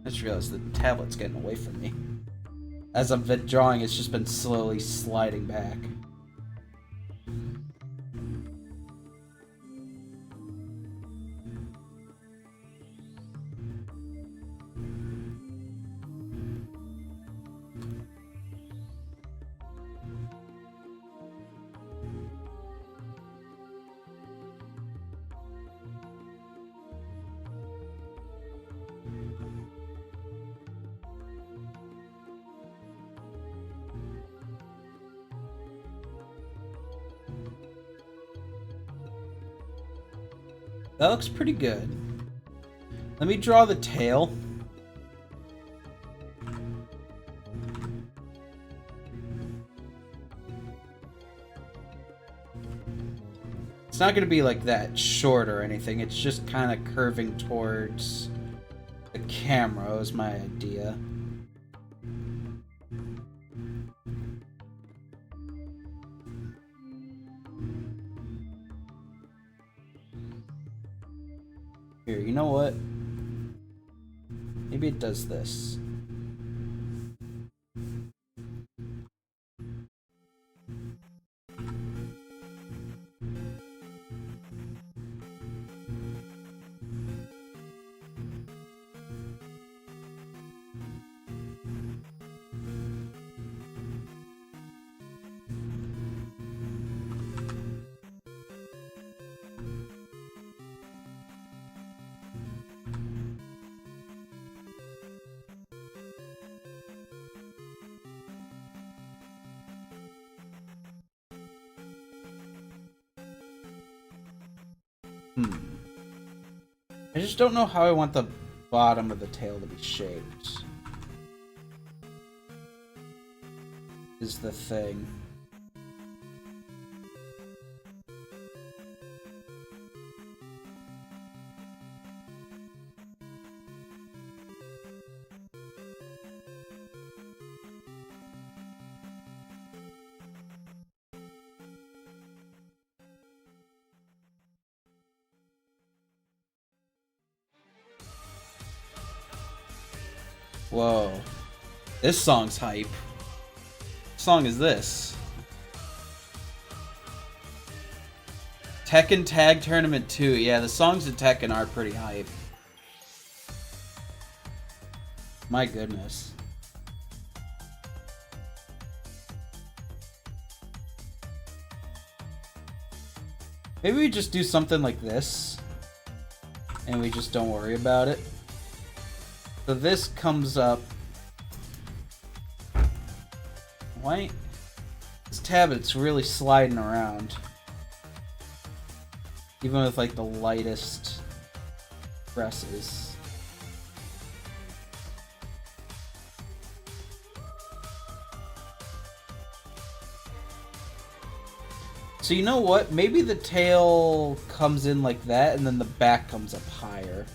I just realized the tablet's getting away from me. As I've been drawing, it's just been slowly sliding back. That looks pretty good. Let me draw the tail. It's not going to be like that short or anything. It's just kind of curving towards the camera is my idea. Here, you know what? Maybe it does this. I just don't know how I want the bottom of the tail to be shaped. Is the thing. Whoa. This song's hype. What song is this? Tekken Tag Tournament 2. Yeah, the songs in Tekken are pretty hype. My goodness. Maybe we just do something like this. And we just don't worry about it. So this comes up. Why? This tablet's really sliding around. Even with like the lightest presses. So you know what? Maybe the tail comes in like that and then the back comes up higher.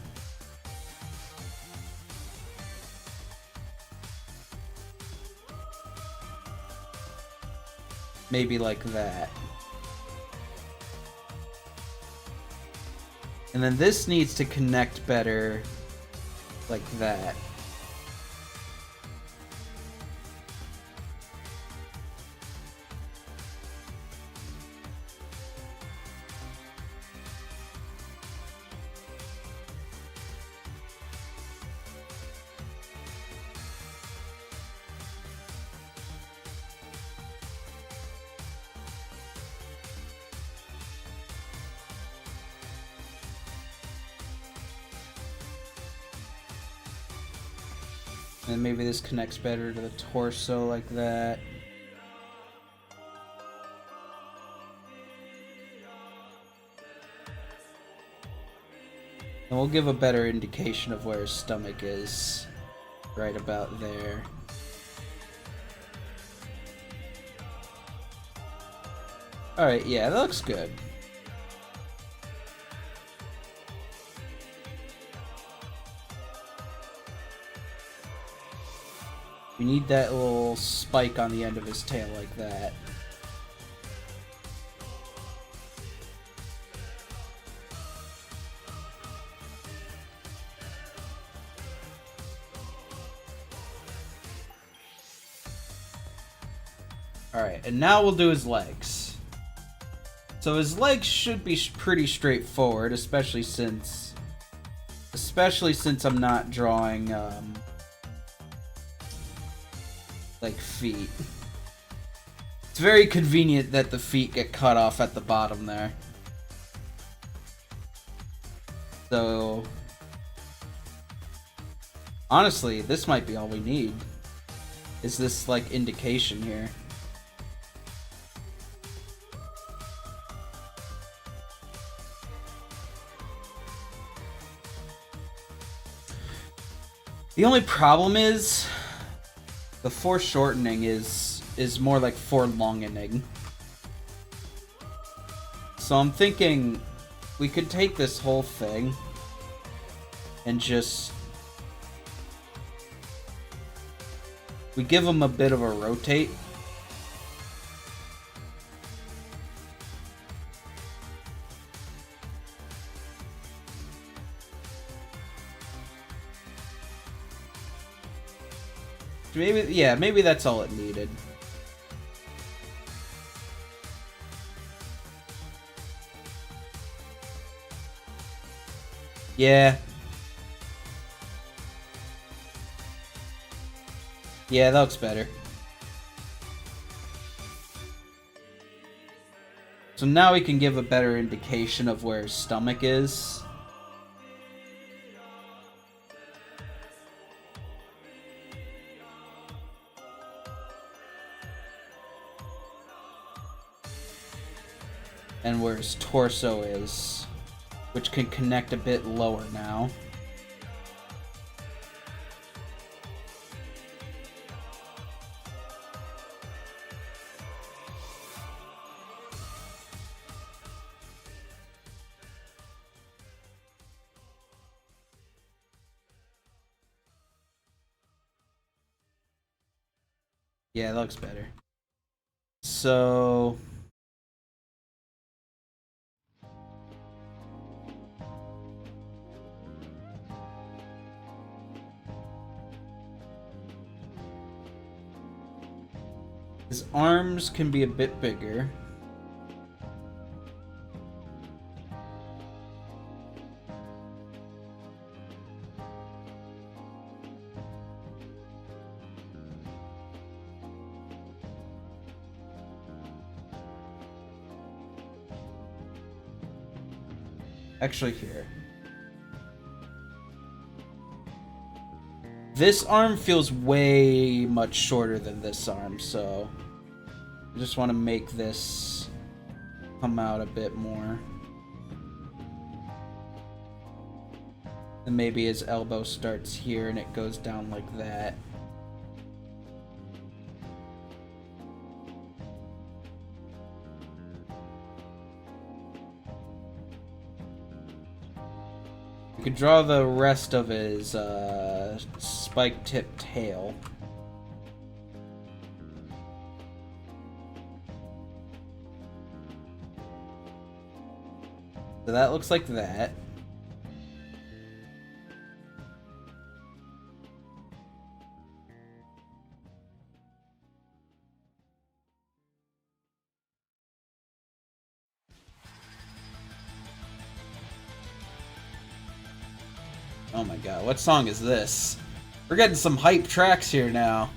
Maybe like that. And then this needs to connect better like that. And maybe this connects better to the torso like that. And we'll give a better indication of where his stomach is. Right about there. Alright, yeah, that looks good. We need that little spike on the end of his tail like that. Alright, and now we'll do his legs. So his legs should be pretty straightforward, especially since I'm not drawing like feet. It's very convenient that the feet get cut off at the bottom there. So honestly, this might be all we need. Is this like indication here? The only problem is the foreshortening is more like forelongening. So I'm thinking we could take this whole thing and just we give him a bit of a rotate. Maybe, yeah, maybe that's all it needed. Yeah. Yeah, that looks better. So now we can give a better indication of where his stomach is. And where his torso is, which can connect a bit lower now. Yeah, that looks better. So... his arms can be a bit bigger. Actually, here. This arm feels way much shorter than this arm, so I just want to make this come out a bit more. And maybe his elbow starts here and it goes down like that. You could draw the rest of his spike-tipped tail. So that looks like that. Oh my god, what song is this? We're getting some hype tracks here now.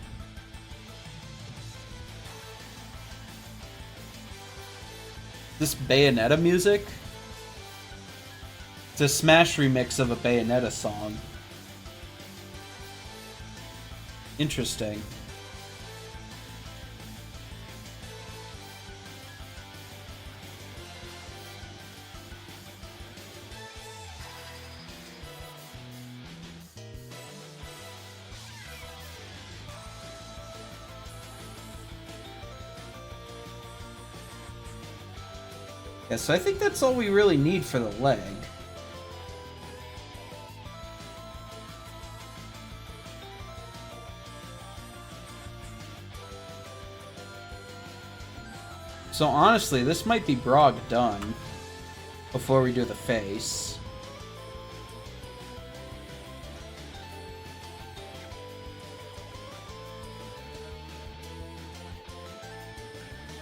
This Bayonetta music? It's a Smash remix of a Bayonetta song. Interesting. Yeah, so I think that's all we really need for the leg. So honestly, this might be Brog done before we do the face.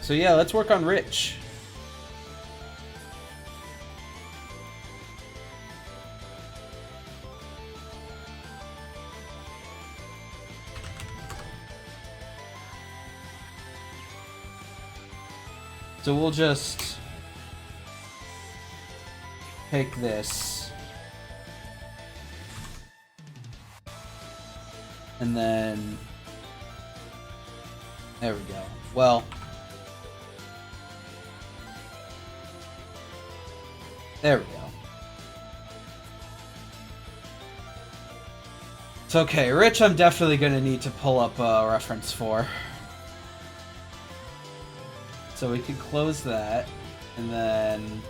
So yeah, let's work on Rich. So we'll just take this and then there we go. Well, there we go. It's okay. Rich, I'm definitely going to need to pull up a reference for. So we could close that, and then...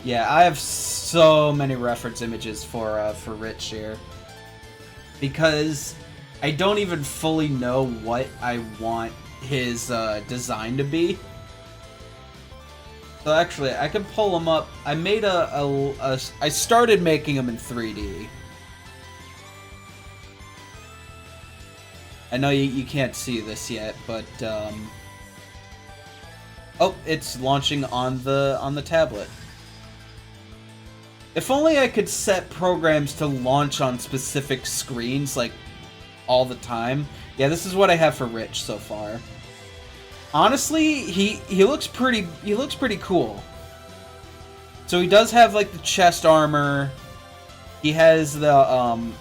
yeah, I have so many reference images for Rich here. Because I don't even fully know what I want his design to be. So actually, I could pull them up. I made I started making them in 3D. I know you can't see this yet, but oh, it's launching on the tablet. If only I could set programs to launch on specific screens like all the time. Yeah, this is what I have for Rich so far. Honestly, he looks pretty cool. So he does have like the chest armor. He has the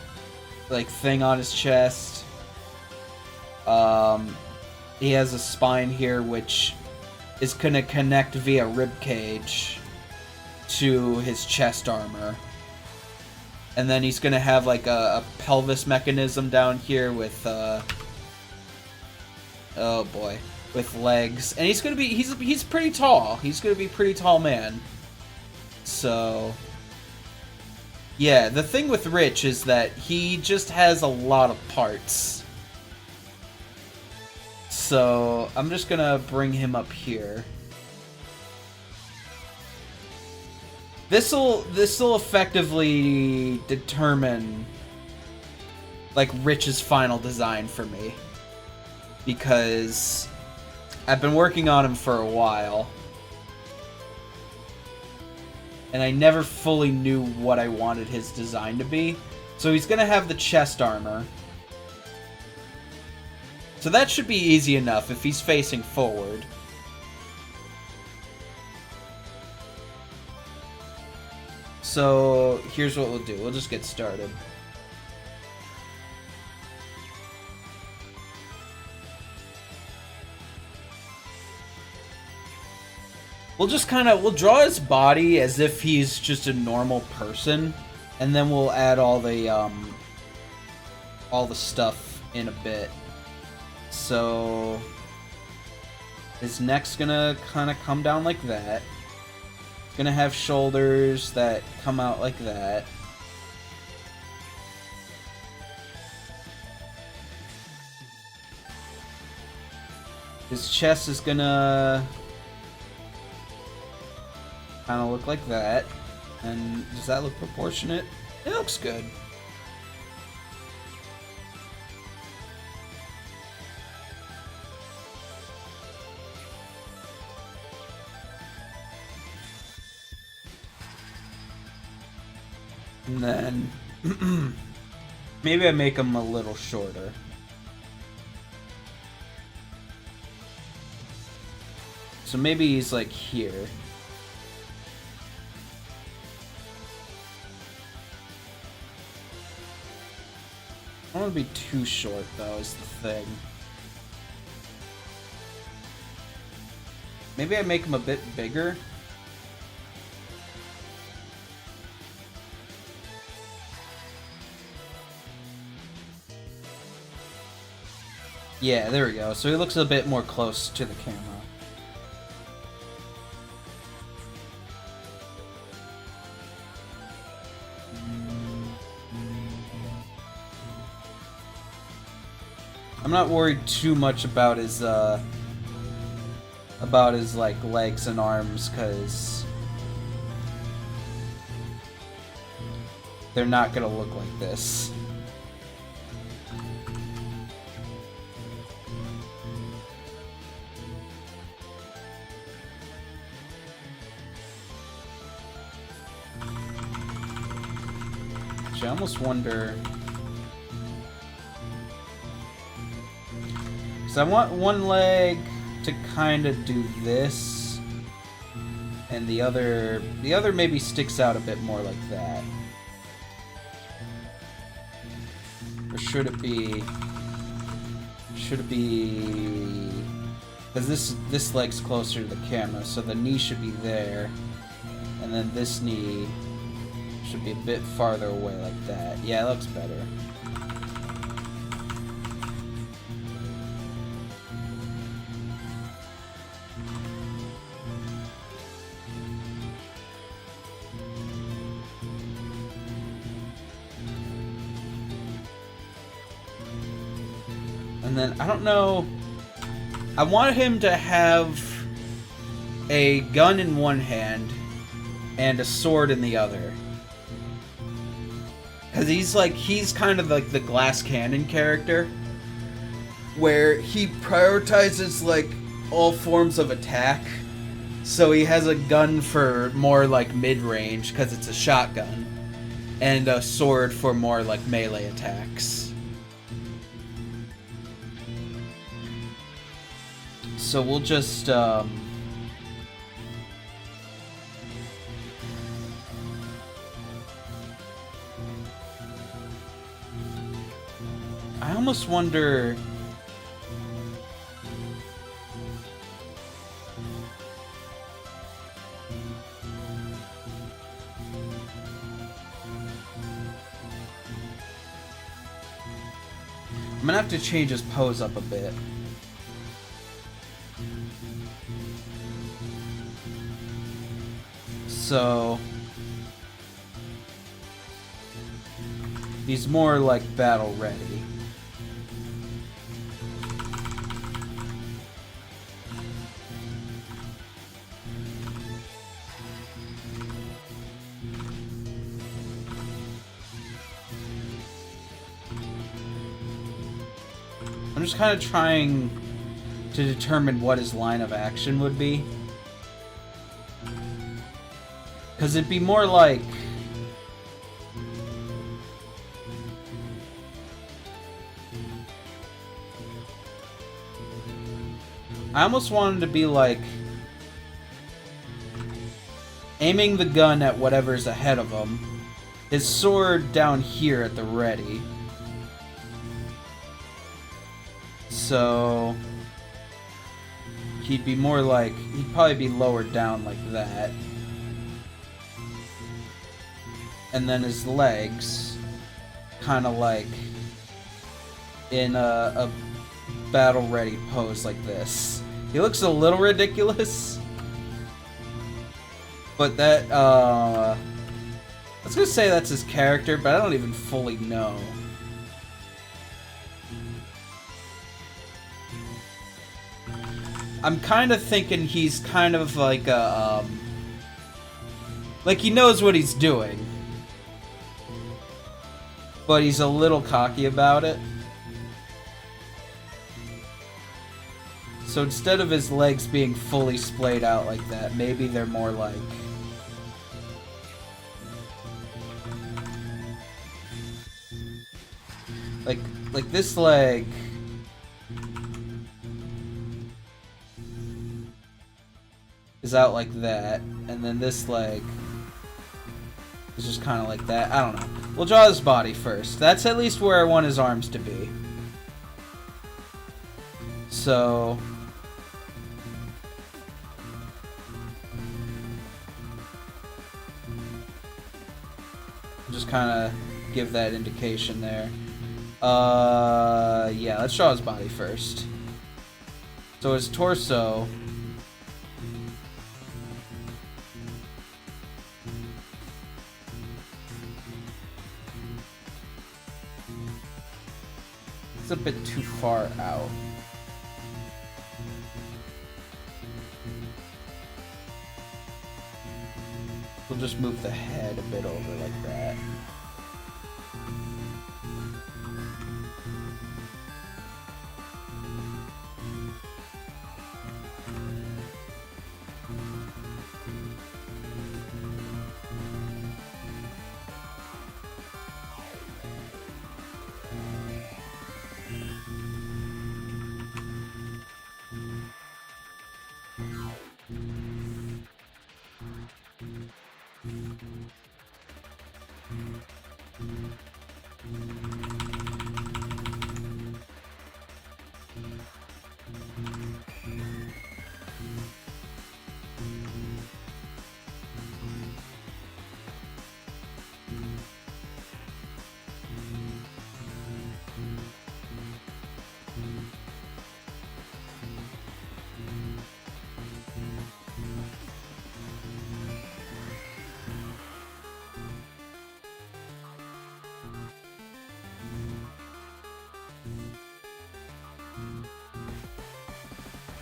like thing on his chest. He has a spine here, which is gonna connect via ribcage to his chest armor. And then he's gonna have like a pelvis mechanism down here with, oh boy, with legs. And he's gonna be, he's pretty tall. He's gonna be a pretty tall man. So, Yeah, the thing with Rich is that he just has a lot of parts. So I'm just gonna bring him up here. This'll effectively determine like Rich's final design for me, because I've been working on him for a while and I never fully knew what I wanted his design to be. So he's gonna have the chest armor. So that should be easy enough if he's facing forward. So here's what we'll do. We'll just get started. We'll draw his body as if he's just a normal person, and then we'll add all the stuff in a bit. So his neck's gonna kind of come down like that. It's gonna have shoulders that come out like that. His chest is gonna kind of look like that. And does that look proportionate? It looks good. And then maybe I make him a little shorter. So maybe he's like here. I don't want to be too short, though, is the thing. Maybe I make him a bit bigger. Yeah, there we go. So he looks a bit more close to the camera. I'm not worried too much about his like legs and arms, because they're not gonna look like this. Actually, I almost wonder. So I want one leg to kind of do this, and the other maybe sticks out a bit more like that. Or should it be? Because this leg's closer to the camera, so the knee should be there, and then this knee should be a bit farther away like that. Yeah, it looks better. And then, I don't know, I want him to have a gun in one hand and a sword in the other. Because he's kind of like the glass cannon character, where he prioritizes like all forms of attack. So he has a gun for more like mid-range, because it's a shotgun, and a sword for more like melee attacks. So we'll just I almost wonder. I'm gonna have to change his pose up a bit. So He's more like battle ready. I'm just kind of trying to determine what his line of action would be. Because it'd be more like... I almost wanted to be like... aiming the gun at whatever's ahead of him. His sword down here at the ready. So... he'd be more like... he'd probably be lowered down like that. And then his legs... kind of like... in a battle-ready pose like this. He looks a little ridiculous. But that, I was gonna say that's his character, but I don't even fully know. I'm kind of thinking he's kind of like a, like he knows what he's doing. But he's a little cocky about it. So instead of his legs being fully splayed out like that, maybe they're more like... Like this leg... is out like that, and then this leg is just kind of like that. I don't know. We'll draw his body first. That's at least where I want his arms to be. So... just kind of give that indication there. Yeah, let's draw his body first. So his torso... it's a bit too far out. We'll just move the head a bit over like that.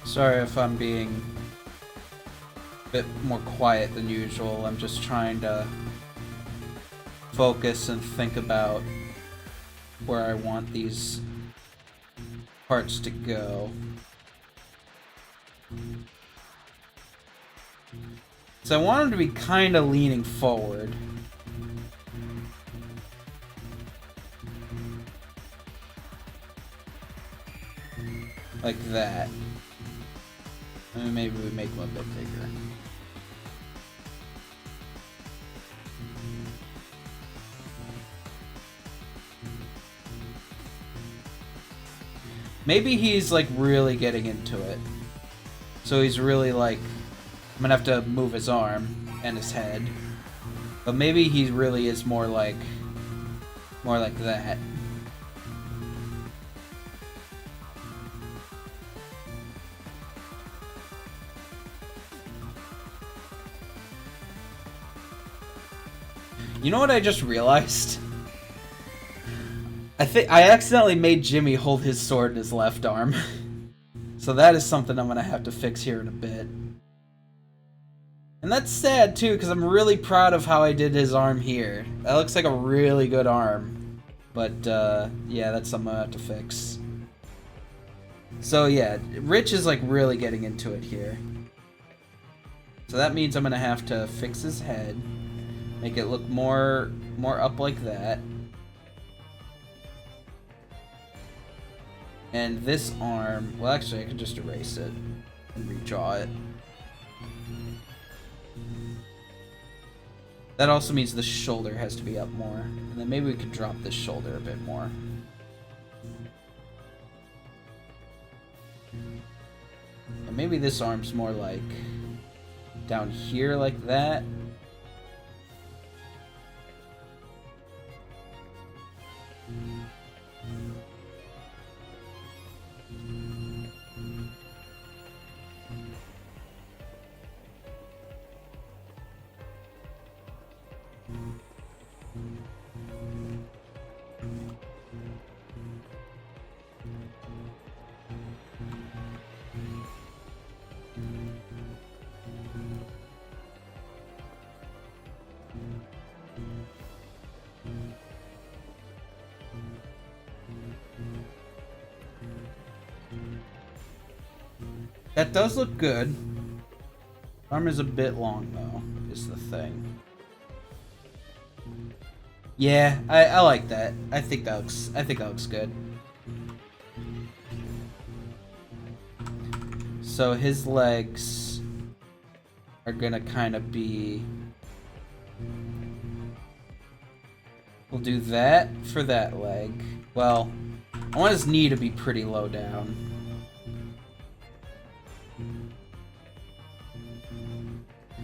Sorry if I'm being a bit more quiet than usual. I'm just trying to focus and think about where I want these parts to go. So I want him to be kind of leaning forward. Like that. And maybe we make him a bit bigger. Maybe he's like really getting into it. So he's really like, I'm gonna have to move his arm and his head. But maybe he really is more like that. You know what I just realized? think I accidentally made Jimmy hold his sword in his left arm. So that is something I'm gonna have to fix here in a bit. And that's sad too, because I'm really proud of how I did his arm here. That looks like a really good arm. But yeah, that's something I have to fix. So yeah, Rich is like really getting into it here. So that means I'm gonna have to fix his head, make it look more up like that. And this arm, well actually I can just erase it and redraw it. That also means the shoulder has to be up more. And then maybe we could drop this shoulder a bit more. And maybe this arm's more like down here like that. That does look good. Arm is a bit long though, is the thing. Yeah, I like that. I think that looks good. So his legs are gonna kind of be. We'll do that for that leg. Well, I want his knee to be pretty low down.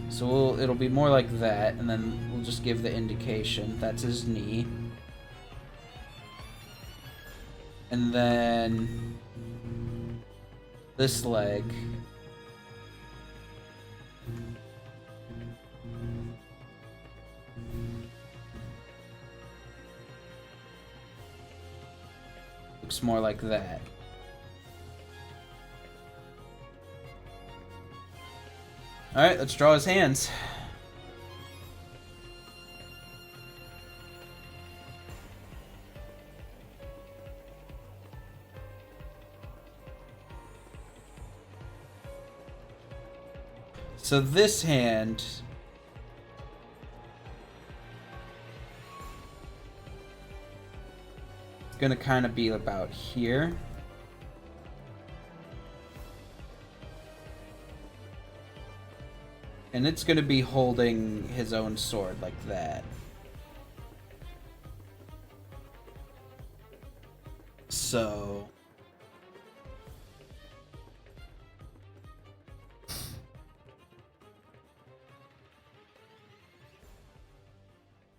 So it'll be more like that, and then we'll just give the indication. That's his knee. And then this leg. Looks more like that. Alright, let's draw his hands. So this hand is gonna kind of be about here. And it's going to be holding his own sword like that. So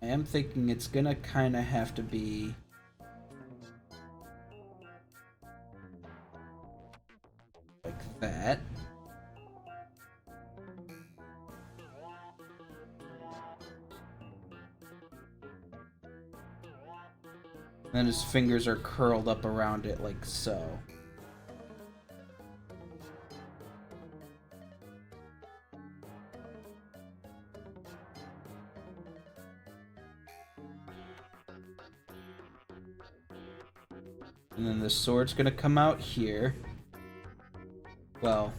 I am thinking it's going to kind of have to be like that. And then his fingers are curled up around it like so. And then the sword's gonna come out here. Well,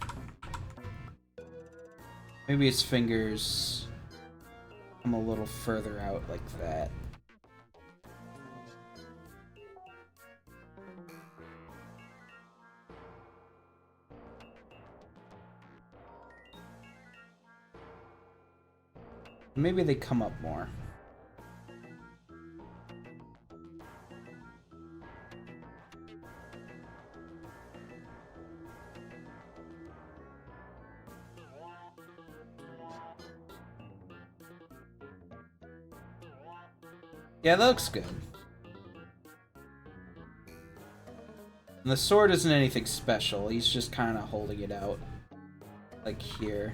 maybe his fingers come a little further out like that. Maybe they come up more. Yeah, that looks good. And the sword isn't anything special. He's just kind of holding it out. Like here.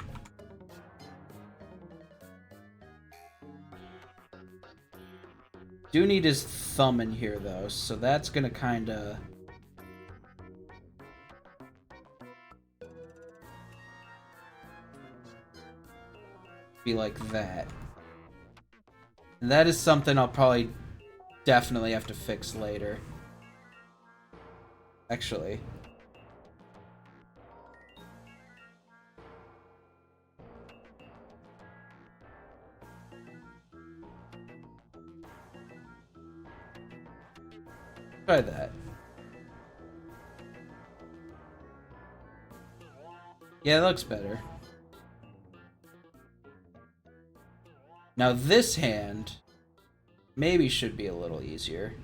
Do need his thumb in here, though, so that's gonna kinda... be like that. And that is something I'll probably definitely have to fix later. Actually. Try that. Yeah, it looks better. Now this hand maybe should be a little easier.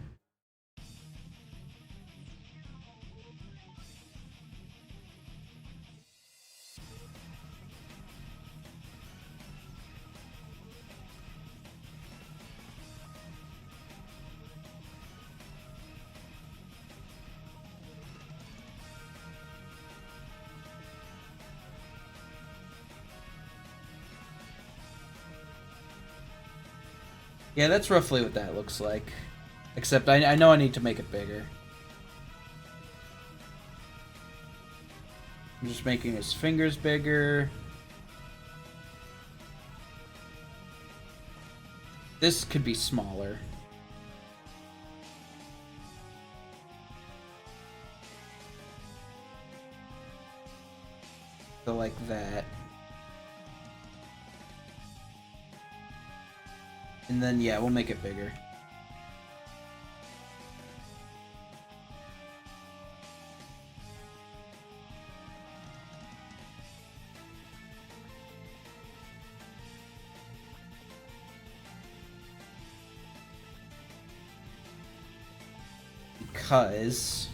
Yeah, that's roughly what that looks like. Except I know I need to make it bigger. I'm just making his fingers bigger. This could be smaller. So like that. And then, yeah, we'll make it bigger. Because...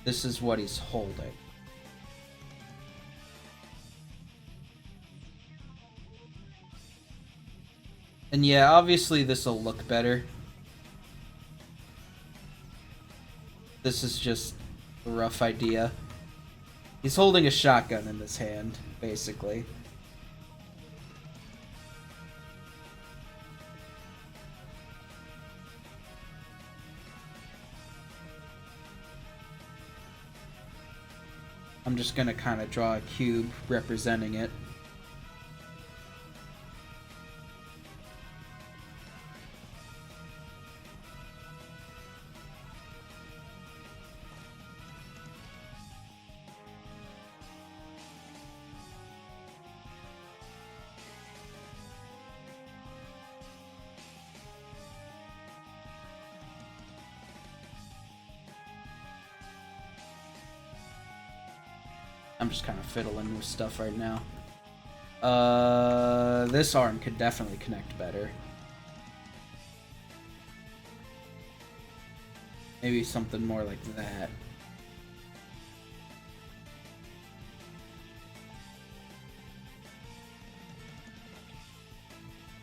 this is what he's holding. And yeah, obviously this will look better. This is just a rough idea. He's holding a shotgun in this hand, basically. I'm just gonna kind of draw a cube representing it. I'm just kind of fiddling with stuff right now. This arm could definitely connect better. Maybe something more like that.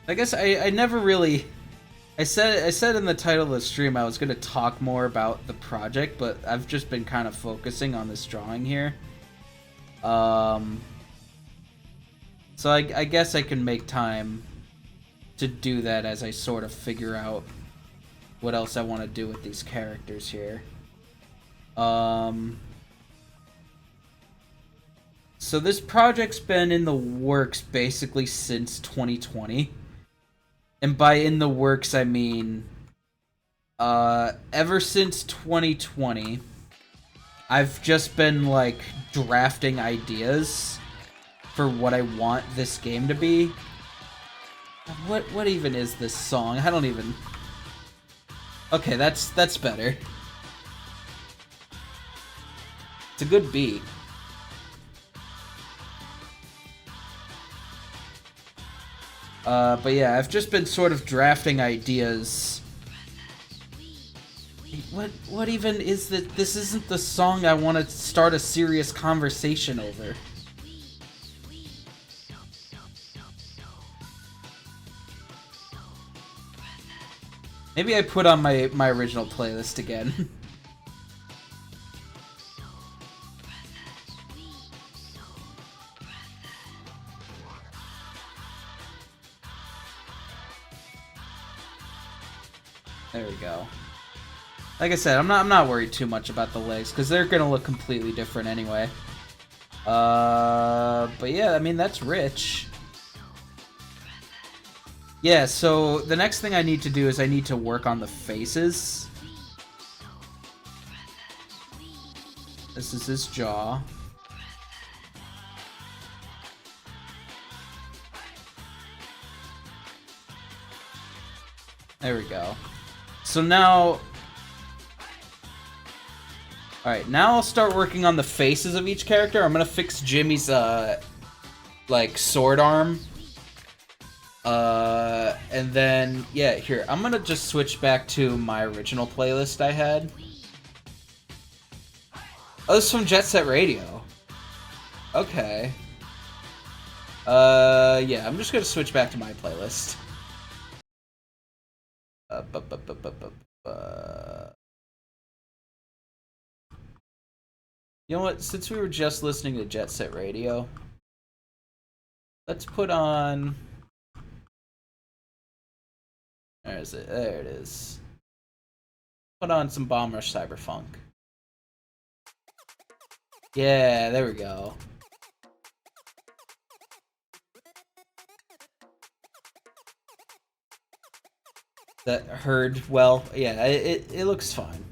I guess I never really... I said in the title of the stream I was going to talk more about the project, but I've just been kind of focusing on this drawing here. So I guess I can make time to do that as I sort of figure out what else I want to do with these characters here. So this project's been in the works basically since 2020. And by in the works, I mean, ever since 2020, I've just been, like, drafting ideas for what I want this game to be. What even is this song? I don't even... Okay, that's better. It's a good beat. But yeah, I've just been sort of drafting ideas. What even is this? This isn't the song I want to start a serious conversation over. Maybe I put on my original playlist again. There we go. Like I said, I'm not worried too much about the legs because they're gonna look completely different anyway. But yeah, I mean that's rich. Yeah, so the next thing I need to do is I need to work on the faces. This is his jaw. There we go. So now... Alright, now I'll start working on the faces of each character. I'm gonna fix Jimmy's, like, sword arm. And then, yeah, here. I'm gonna just switch back to my original playlist I had. Oh, this is from Jet Set Radio. Okay. Yeah, I'm just gonna switch back to my playlist. You know what? Since we were just listening to Jet Set Radio, let's put on... Where is it? There it is. Put on some Bomb Rush Cyberfunk. Yeah, there we go. That heard well. Yeah, it looks fine.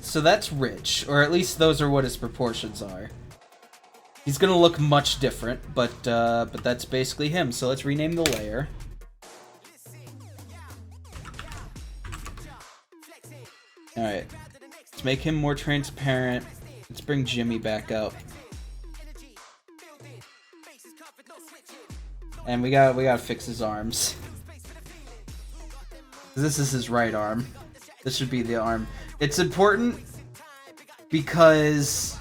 So that's rich, or at least those are what his proportions are. He's gonna look much different, but that's basically him. So let's rename the layer. All right, let's make him more transparent. Let's bring Jimmy back up, and we gotta fix his arms. This is his right arm. This should be the arm. It's important because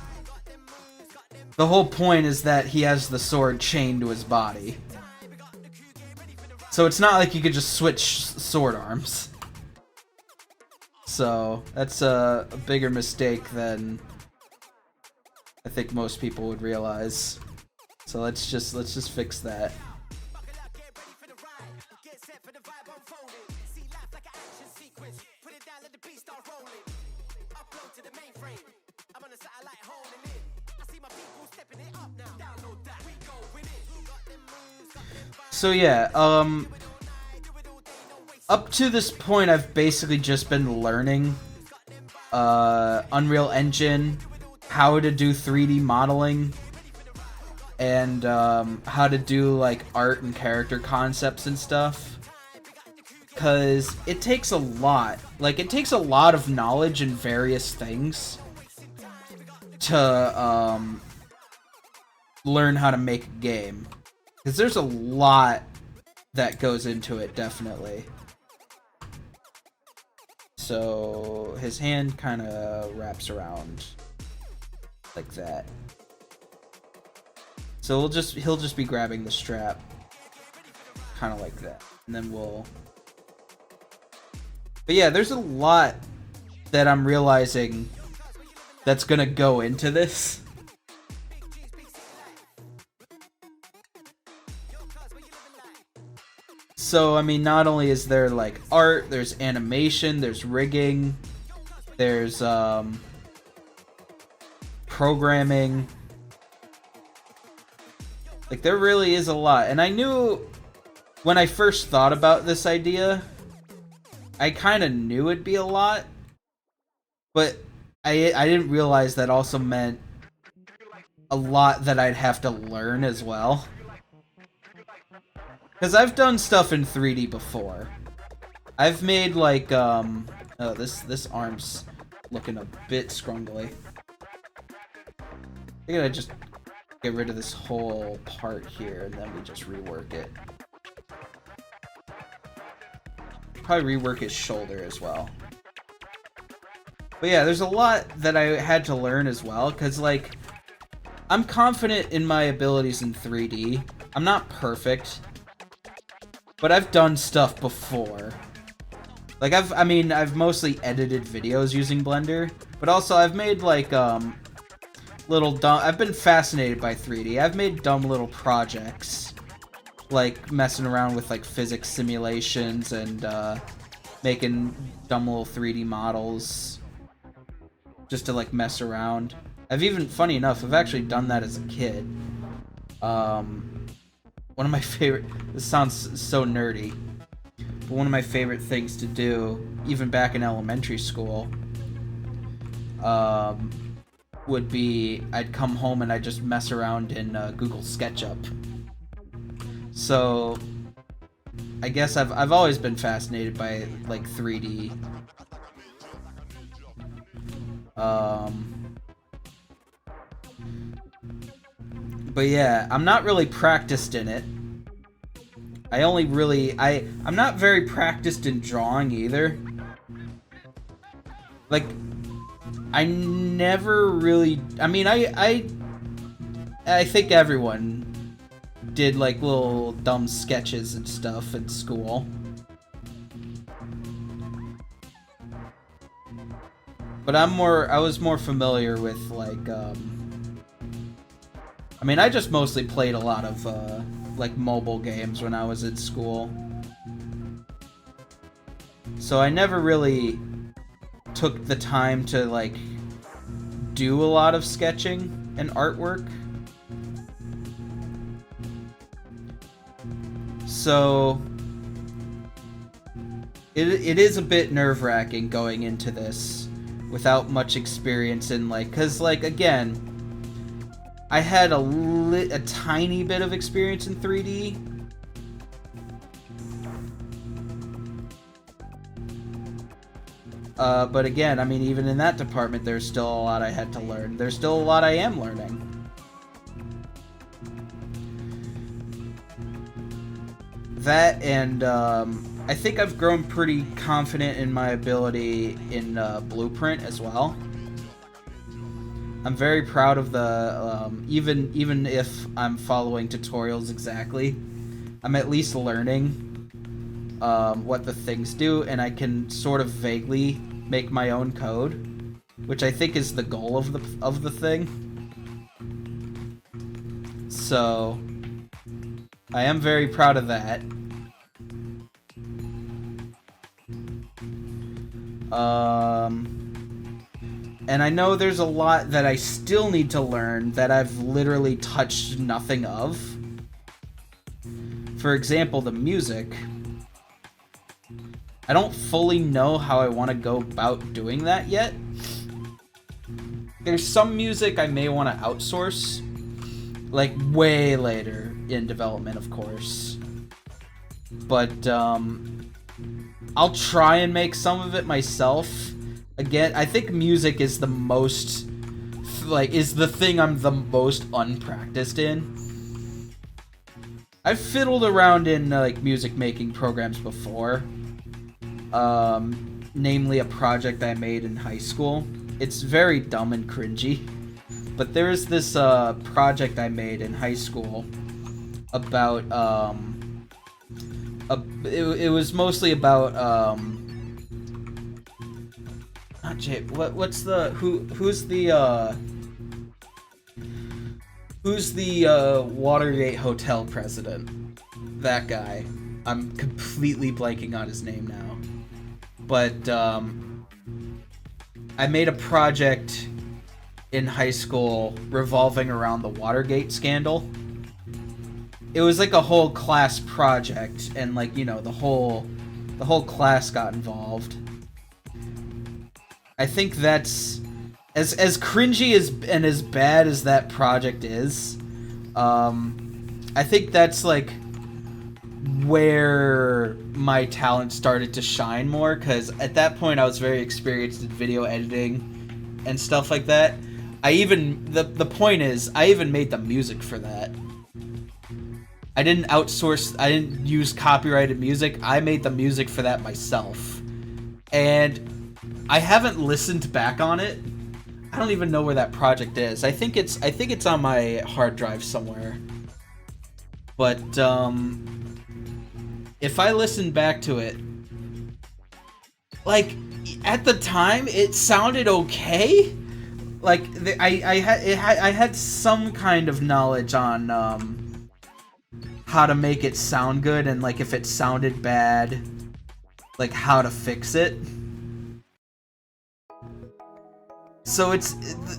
the whole point is that he has the sword chained to his body. So it's not like you could just switch sword arms. So that's a bigger mistake than I think most people would realize. So let's just fix that. So yeah, up to this point I've basically just been learning Unreal Engine, how to do 3D modeling, and how to do like art and character concepts and stuff. Because it takes a lot. Like, it takes a lot of knowledge in various things to learn how to make a game. Because there's a lot that goes into it, definitely. So his hand kind of wraps around like that. So he'll just be grabbing the strap, kind of like that, and then we'll. But yeah, there's a lot that I'm realizing that's gonna go into this. So, I mean, not only is there, like, art, there's animation, there's rigging, there's, programming. Like, there really is a lot. And I knew, when I first thought about this idea, I kind of knew it'd be a lot. But I didn't realize that also meant a lot that I'd have to learn as well. Because I've done stuff in 3D before. I've made, like, oh, this arm's looking a bit scrungly. I think I just get rid of this whole part here, and then we just rework it. Probably rework his shoulder as well. But yeah, there's a lot that I had to learn as well, because, like, I'm confident in my abilities in 3D. I'm not perfect. But I've done stuff before. Like I've mostly edited videos using Blender, but also I've made like little dumb. I've been fascinated by 3D. I've made dumb little projects, like messing around with like physics simulations and making dumb little 3D models just to like mess around. I've even, funny enough, I've actually done that as a kid. One of my favorite. This sounds so nerdy. But one of my favorite things to do, even back in elementary school, would be I'd come home and I'd just mess around in Google SketchUp. So I guess I've always been fascinated by like 3D. But yeah, I'm not really practiced in it. I'm not very practiced in drawing either. Like, I never really, I mean, I think everyone did like little dumb sketches and stuff in school. But I was more familiar with like, I mean, I just mostly played a lot of, like, mobile games when I was in school. So I never really took the time to, like, do a lot of sketching and artwork. So it is a bit nerve-wracking going into this without much experience in, like, because, like, again, I had a tiny bit of experience in 3D. But again, I mean, even in that department, there's still a lot I had to learn. There's still a lot I am learning. That and I think I've grown pretty confident in my ability in Blueprint as well. I'm very proud of the, even if I'm following tutorials exactly, I'm at least learning what the things do, and I can sort of vaguely make my own code, which I think is the goal of the thing. So I am very proud of that. And I know there's a lot that I still need to learn that I've literally touched nothing of. For example, the music. I don't fully know how I want to go about doing that yet. There's some music I may want to outsource, like way later in development, of course. But I'll try and make some of it myself. Again, I think music is the most, like, is the thing I'm the most unpracticed in. I've fiddled around in, like, music making programs before. Namely a project I made in high school. It's very dumb and cringy. But there is this, project I made in high school about, it was mostly about, not Jay. What's the who's the Watergate Hotel president? That guy. I'm completely blanking on his name now. But I made a project in high school revolving around the Watergate scandal. It was like a whole class project, and like, you know, the whole class got involved. I think that's as cringy and as bad as that project is. I think that's like where my talent started to shine more, because at that point I was very experienced in video editing and stuff like that. The point is, I even made the music for that. I didn't use copyrighted music. I made the music for that myself. And I haven't listened back on it. I don't even know where that project is. I think it's on my hard drive somewhere. But if I listen back to it, like at the time it sounded okay. Like I had some kind of knowledge on how to make it sound good, and like if it sounded bad, like how to fix it. So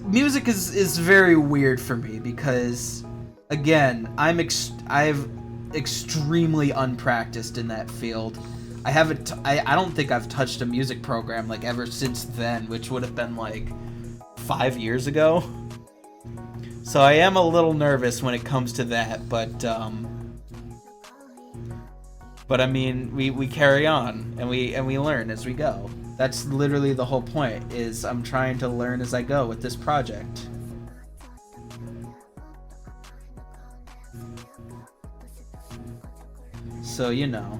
music is very weird for me because, again, I'm extremely unpracticed in that field. I don't think I've touched a music program like ever since then, which would have been like 5 years ago. So I am a little nervous when it comes to that, but I mean, we carry on and we learn as we go. That's literally the whole point, is I'm trying to learn as I go with this project. So, you know.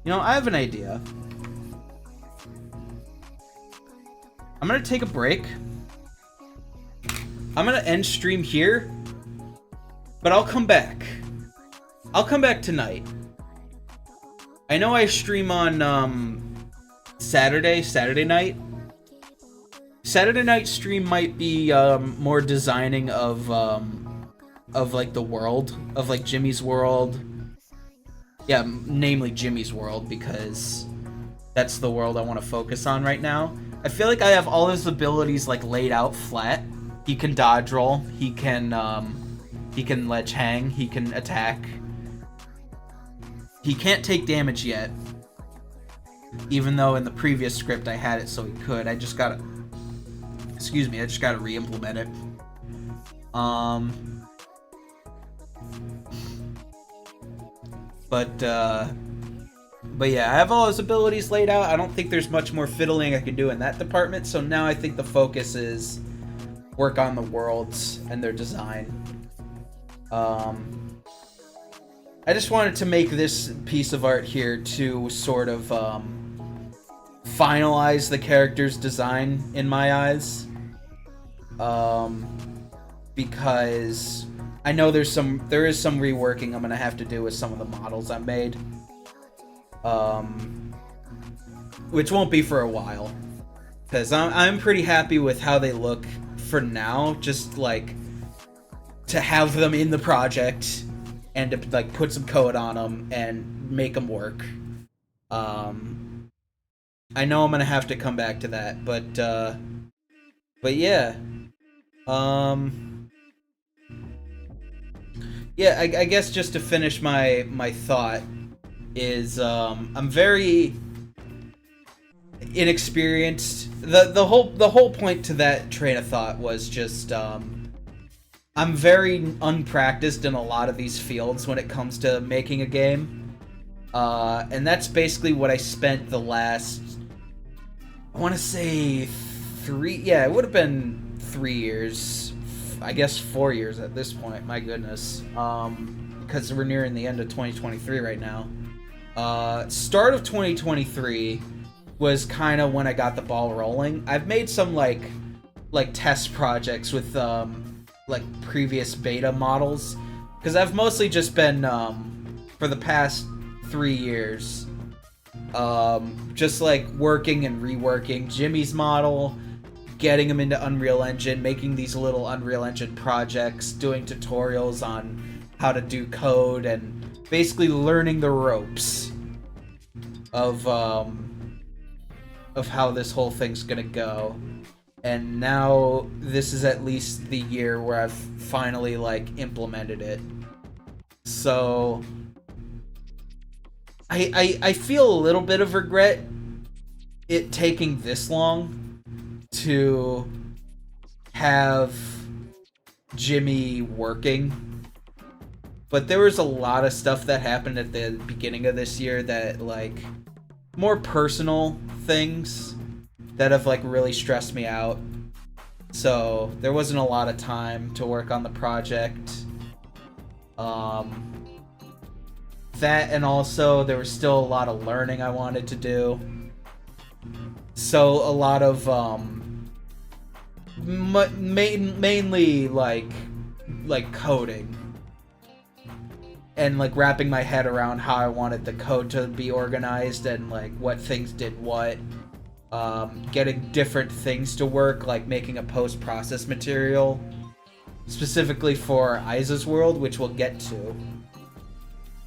You know, I have an idea. I'm gonna take a break. I'm gonna end stream here, but I'll come back. I'll come back tonight. I know I stream on Saturday night. Saturday night stream might be more designing of like the world, of like Jimmy's world. Yeah, namely Jimmy's world, because that's the world I want to focus on right now. I feel like I have all his abilities like laid out flat. He can dodge roll, he can ledge hang, he can attack. He can't take damage yet, even though in the previous script I had it so he could. I just gotta re-implement it. But yeah, I have all his abilities laid out. I don't think there's much more fiddling I can do in that department, so now I think the focus is work on the worlds and their design. I just wanted to make this piece of art here to sort of finalize the character's design in my eyes. Because I know there is some reworking I'm gonna have to do with some of the models I made. Which won't be for a while, because I'm pretty happy with how they look for now. Just like to have them in the project and to like put some code on them and make them work. I know I'm gonna have to come back to that, but yeah. Yeah, I guess just to finish my thought is I'm very inexperienced. The whole point to that train of thought was just I'm very unpracticed in a lot of these fields when it comes to making a game. And that's basically what I spent the last, I want to say it would have been 3 years. I guess 4 years at this point, my goodness. Because we're nearing the end of 2023 right now. Start of 2023 was kind of when I got the ball rolling. I've made some like test projects with like previous beta models, because I've mostly just been for the past 3 years just like working and reworking Jimmy's model, getting him into Unreal Engine, making these little Unreal Engine projects, doing tutorials on how to do code, and basically learning the ropes of how this whole thing's gonna go. And now this is at least the year where I've finally like implemented it. So I feel a little bit of regret it taking this long to have Jimmy working. But there was a lot of stuff that happened at the beginning of this year that, like, more personal things that have, like, really stressed me out. So there wasn't a lot of time to work on the project. That, and also there was still a lot of learning I wanted to do. So a lot of mainly like coding. and like wrapping my head around how I wanted the code to be organized and like what things did what. Getting different things to work, like making a post-process material specifically for Isa's world, which we'll get to.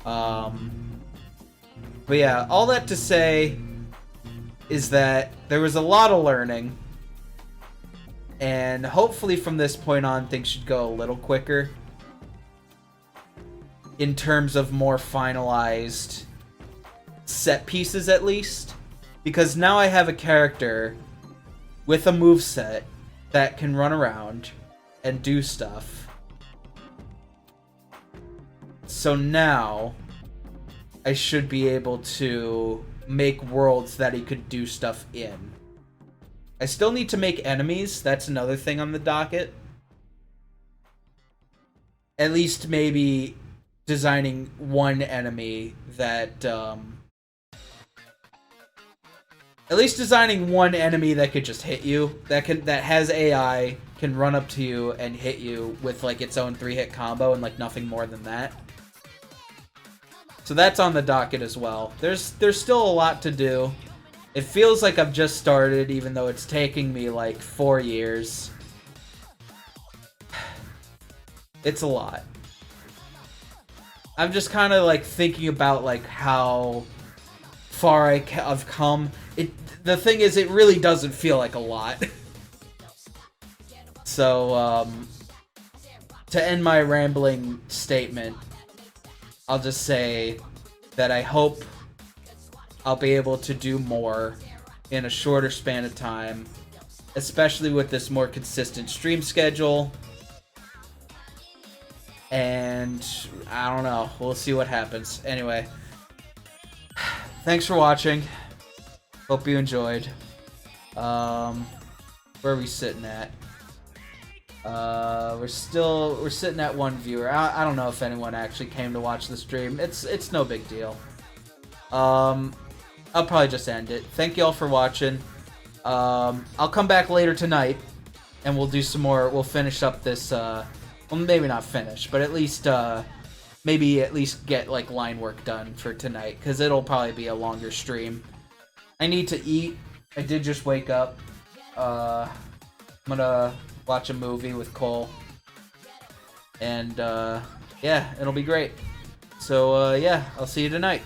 But yeah, all that to say is that there was a lot of learning, and hopefully from this point on things should go a little quicker in terms of more finalized set pieces, at least. Because now I have a character with a moveset that can run around and do stuff. So now I should be able to make worlds that he could do stuff in. I still need to make enemies. That's another thing on the docket. At least maybe designing one enemy that... At least designing one enemy that could just hit you, that has AI, can run up to you and hit you with like its own 3-hit combo and like nothing more than that. So that's on the docket as well. There's still a lot to do. It feels like I've just started, even though it's taking me like 4 years. It's a lot. I'm just kind of like thinking about like how far I've come. The thing is, it really doesn't feel like a lot. So, to end my rambling statement, I'll just say that I hope I'll be able to do more in a shorter span of time, especially with this more consistent stream schedule. And I don't know, we'll see what happens. Anyway, thanks for watching. Hope you enjoyed. Where are we sitting at? We're sitting at 1 viewer. I don't know if anyone actually came to watch the stream. It's no big deal. I'll probably just end it. Thank you all for watching. I'll come back later tonight, and we'll do some more. We'll finish up this. Well, maybe not finish, but at least maybe at least get like line work done for tonight, because it'll probably be a longer stream. I need to eat. I did just wake up. I'm gonna watch a movie with Cole. And, yeah, it'll be great. So, yeah, I'll see you tonight.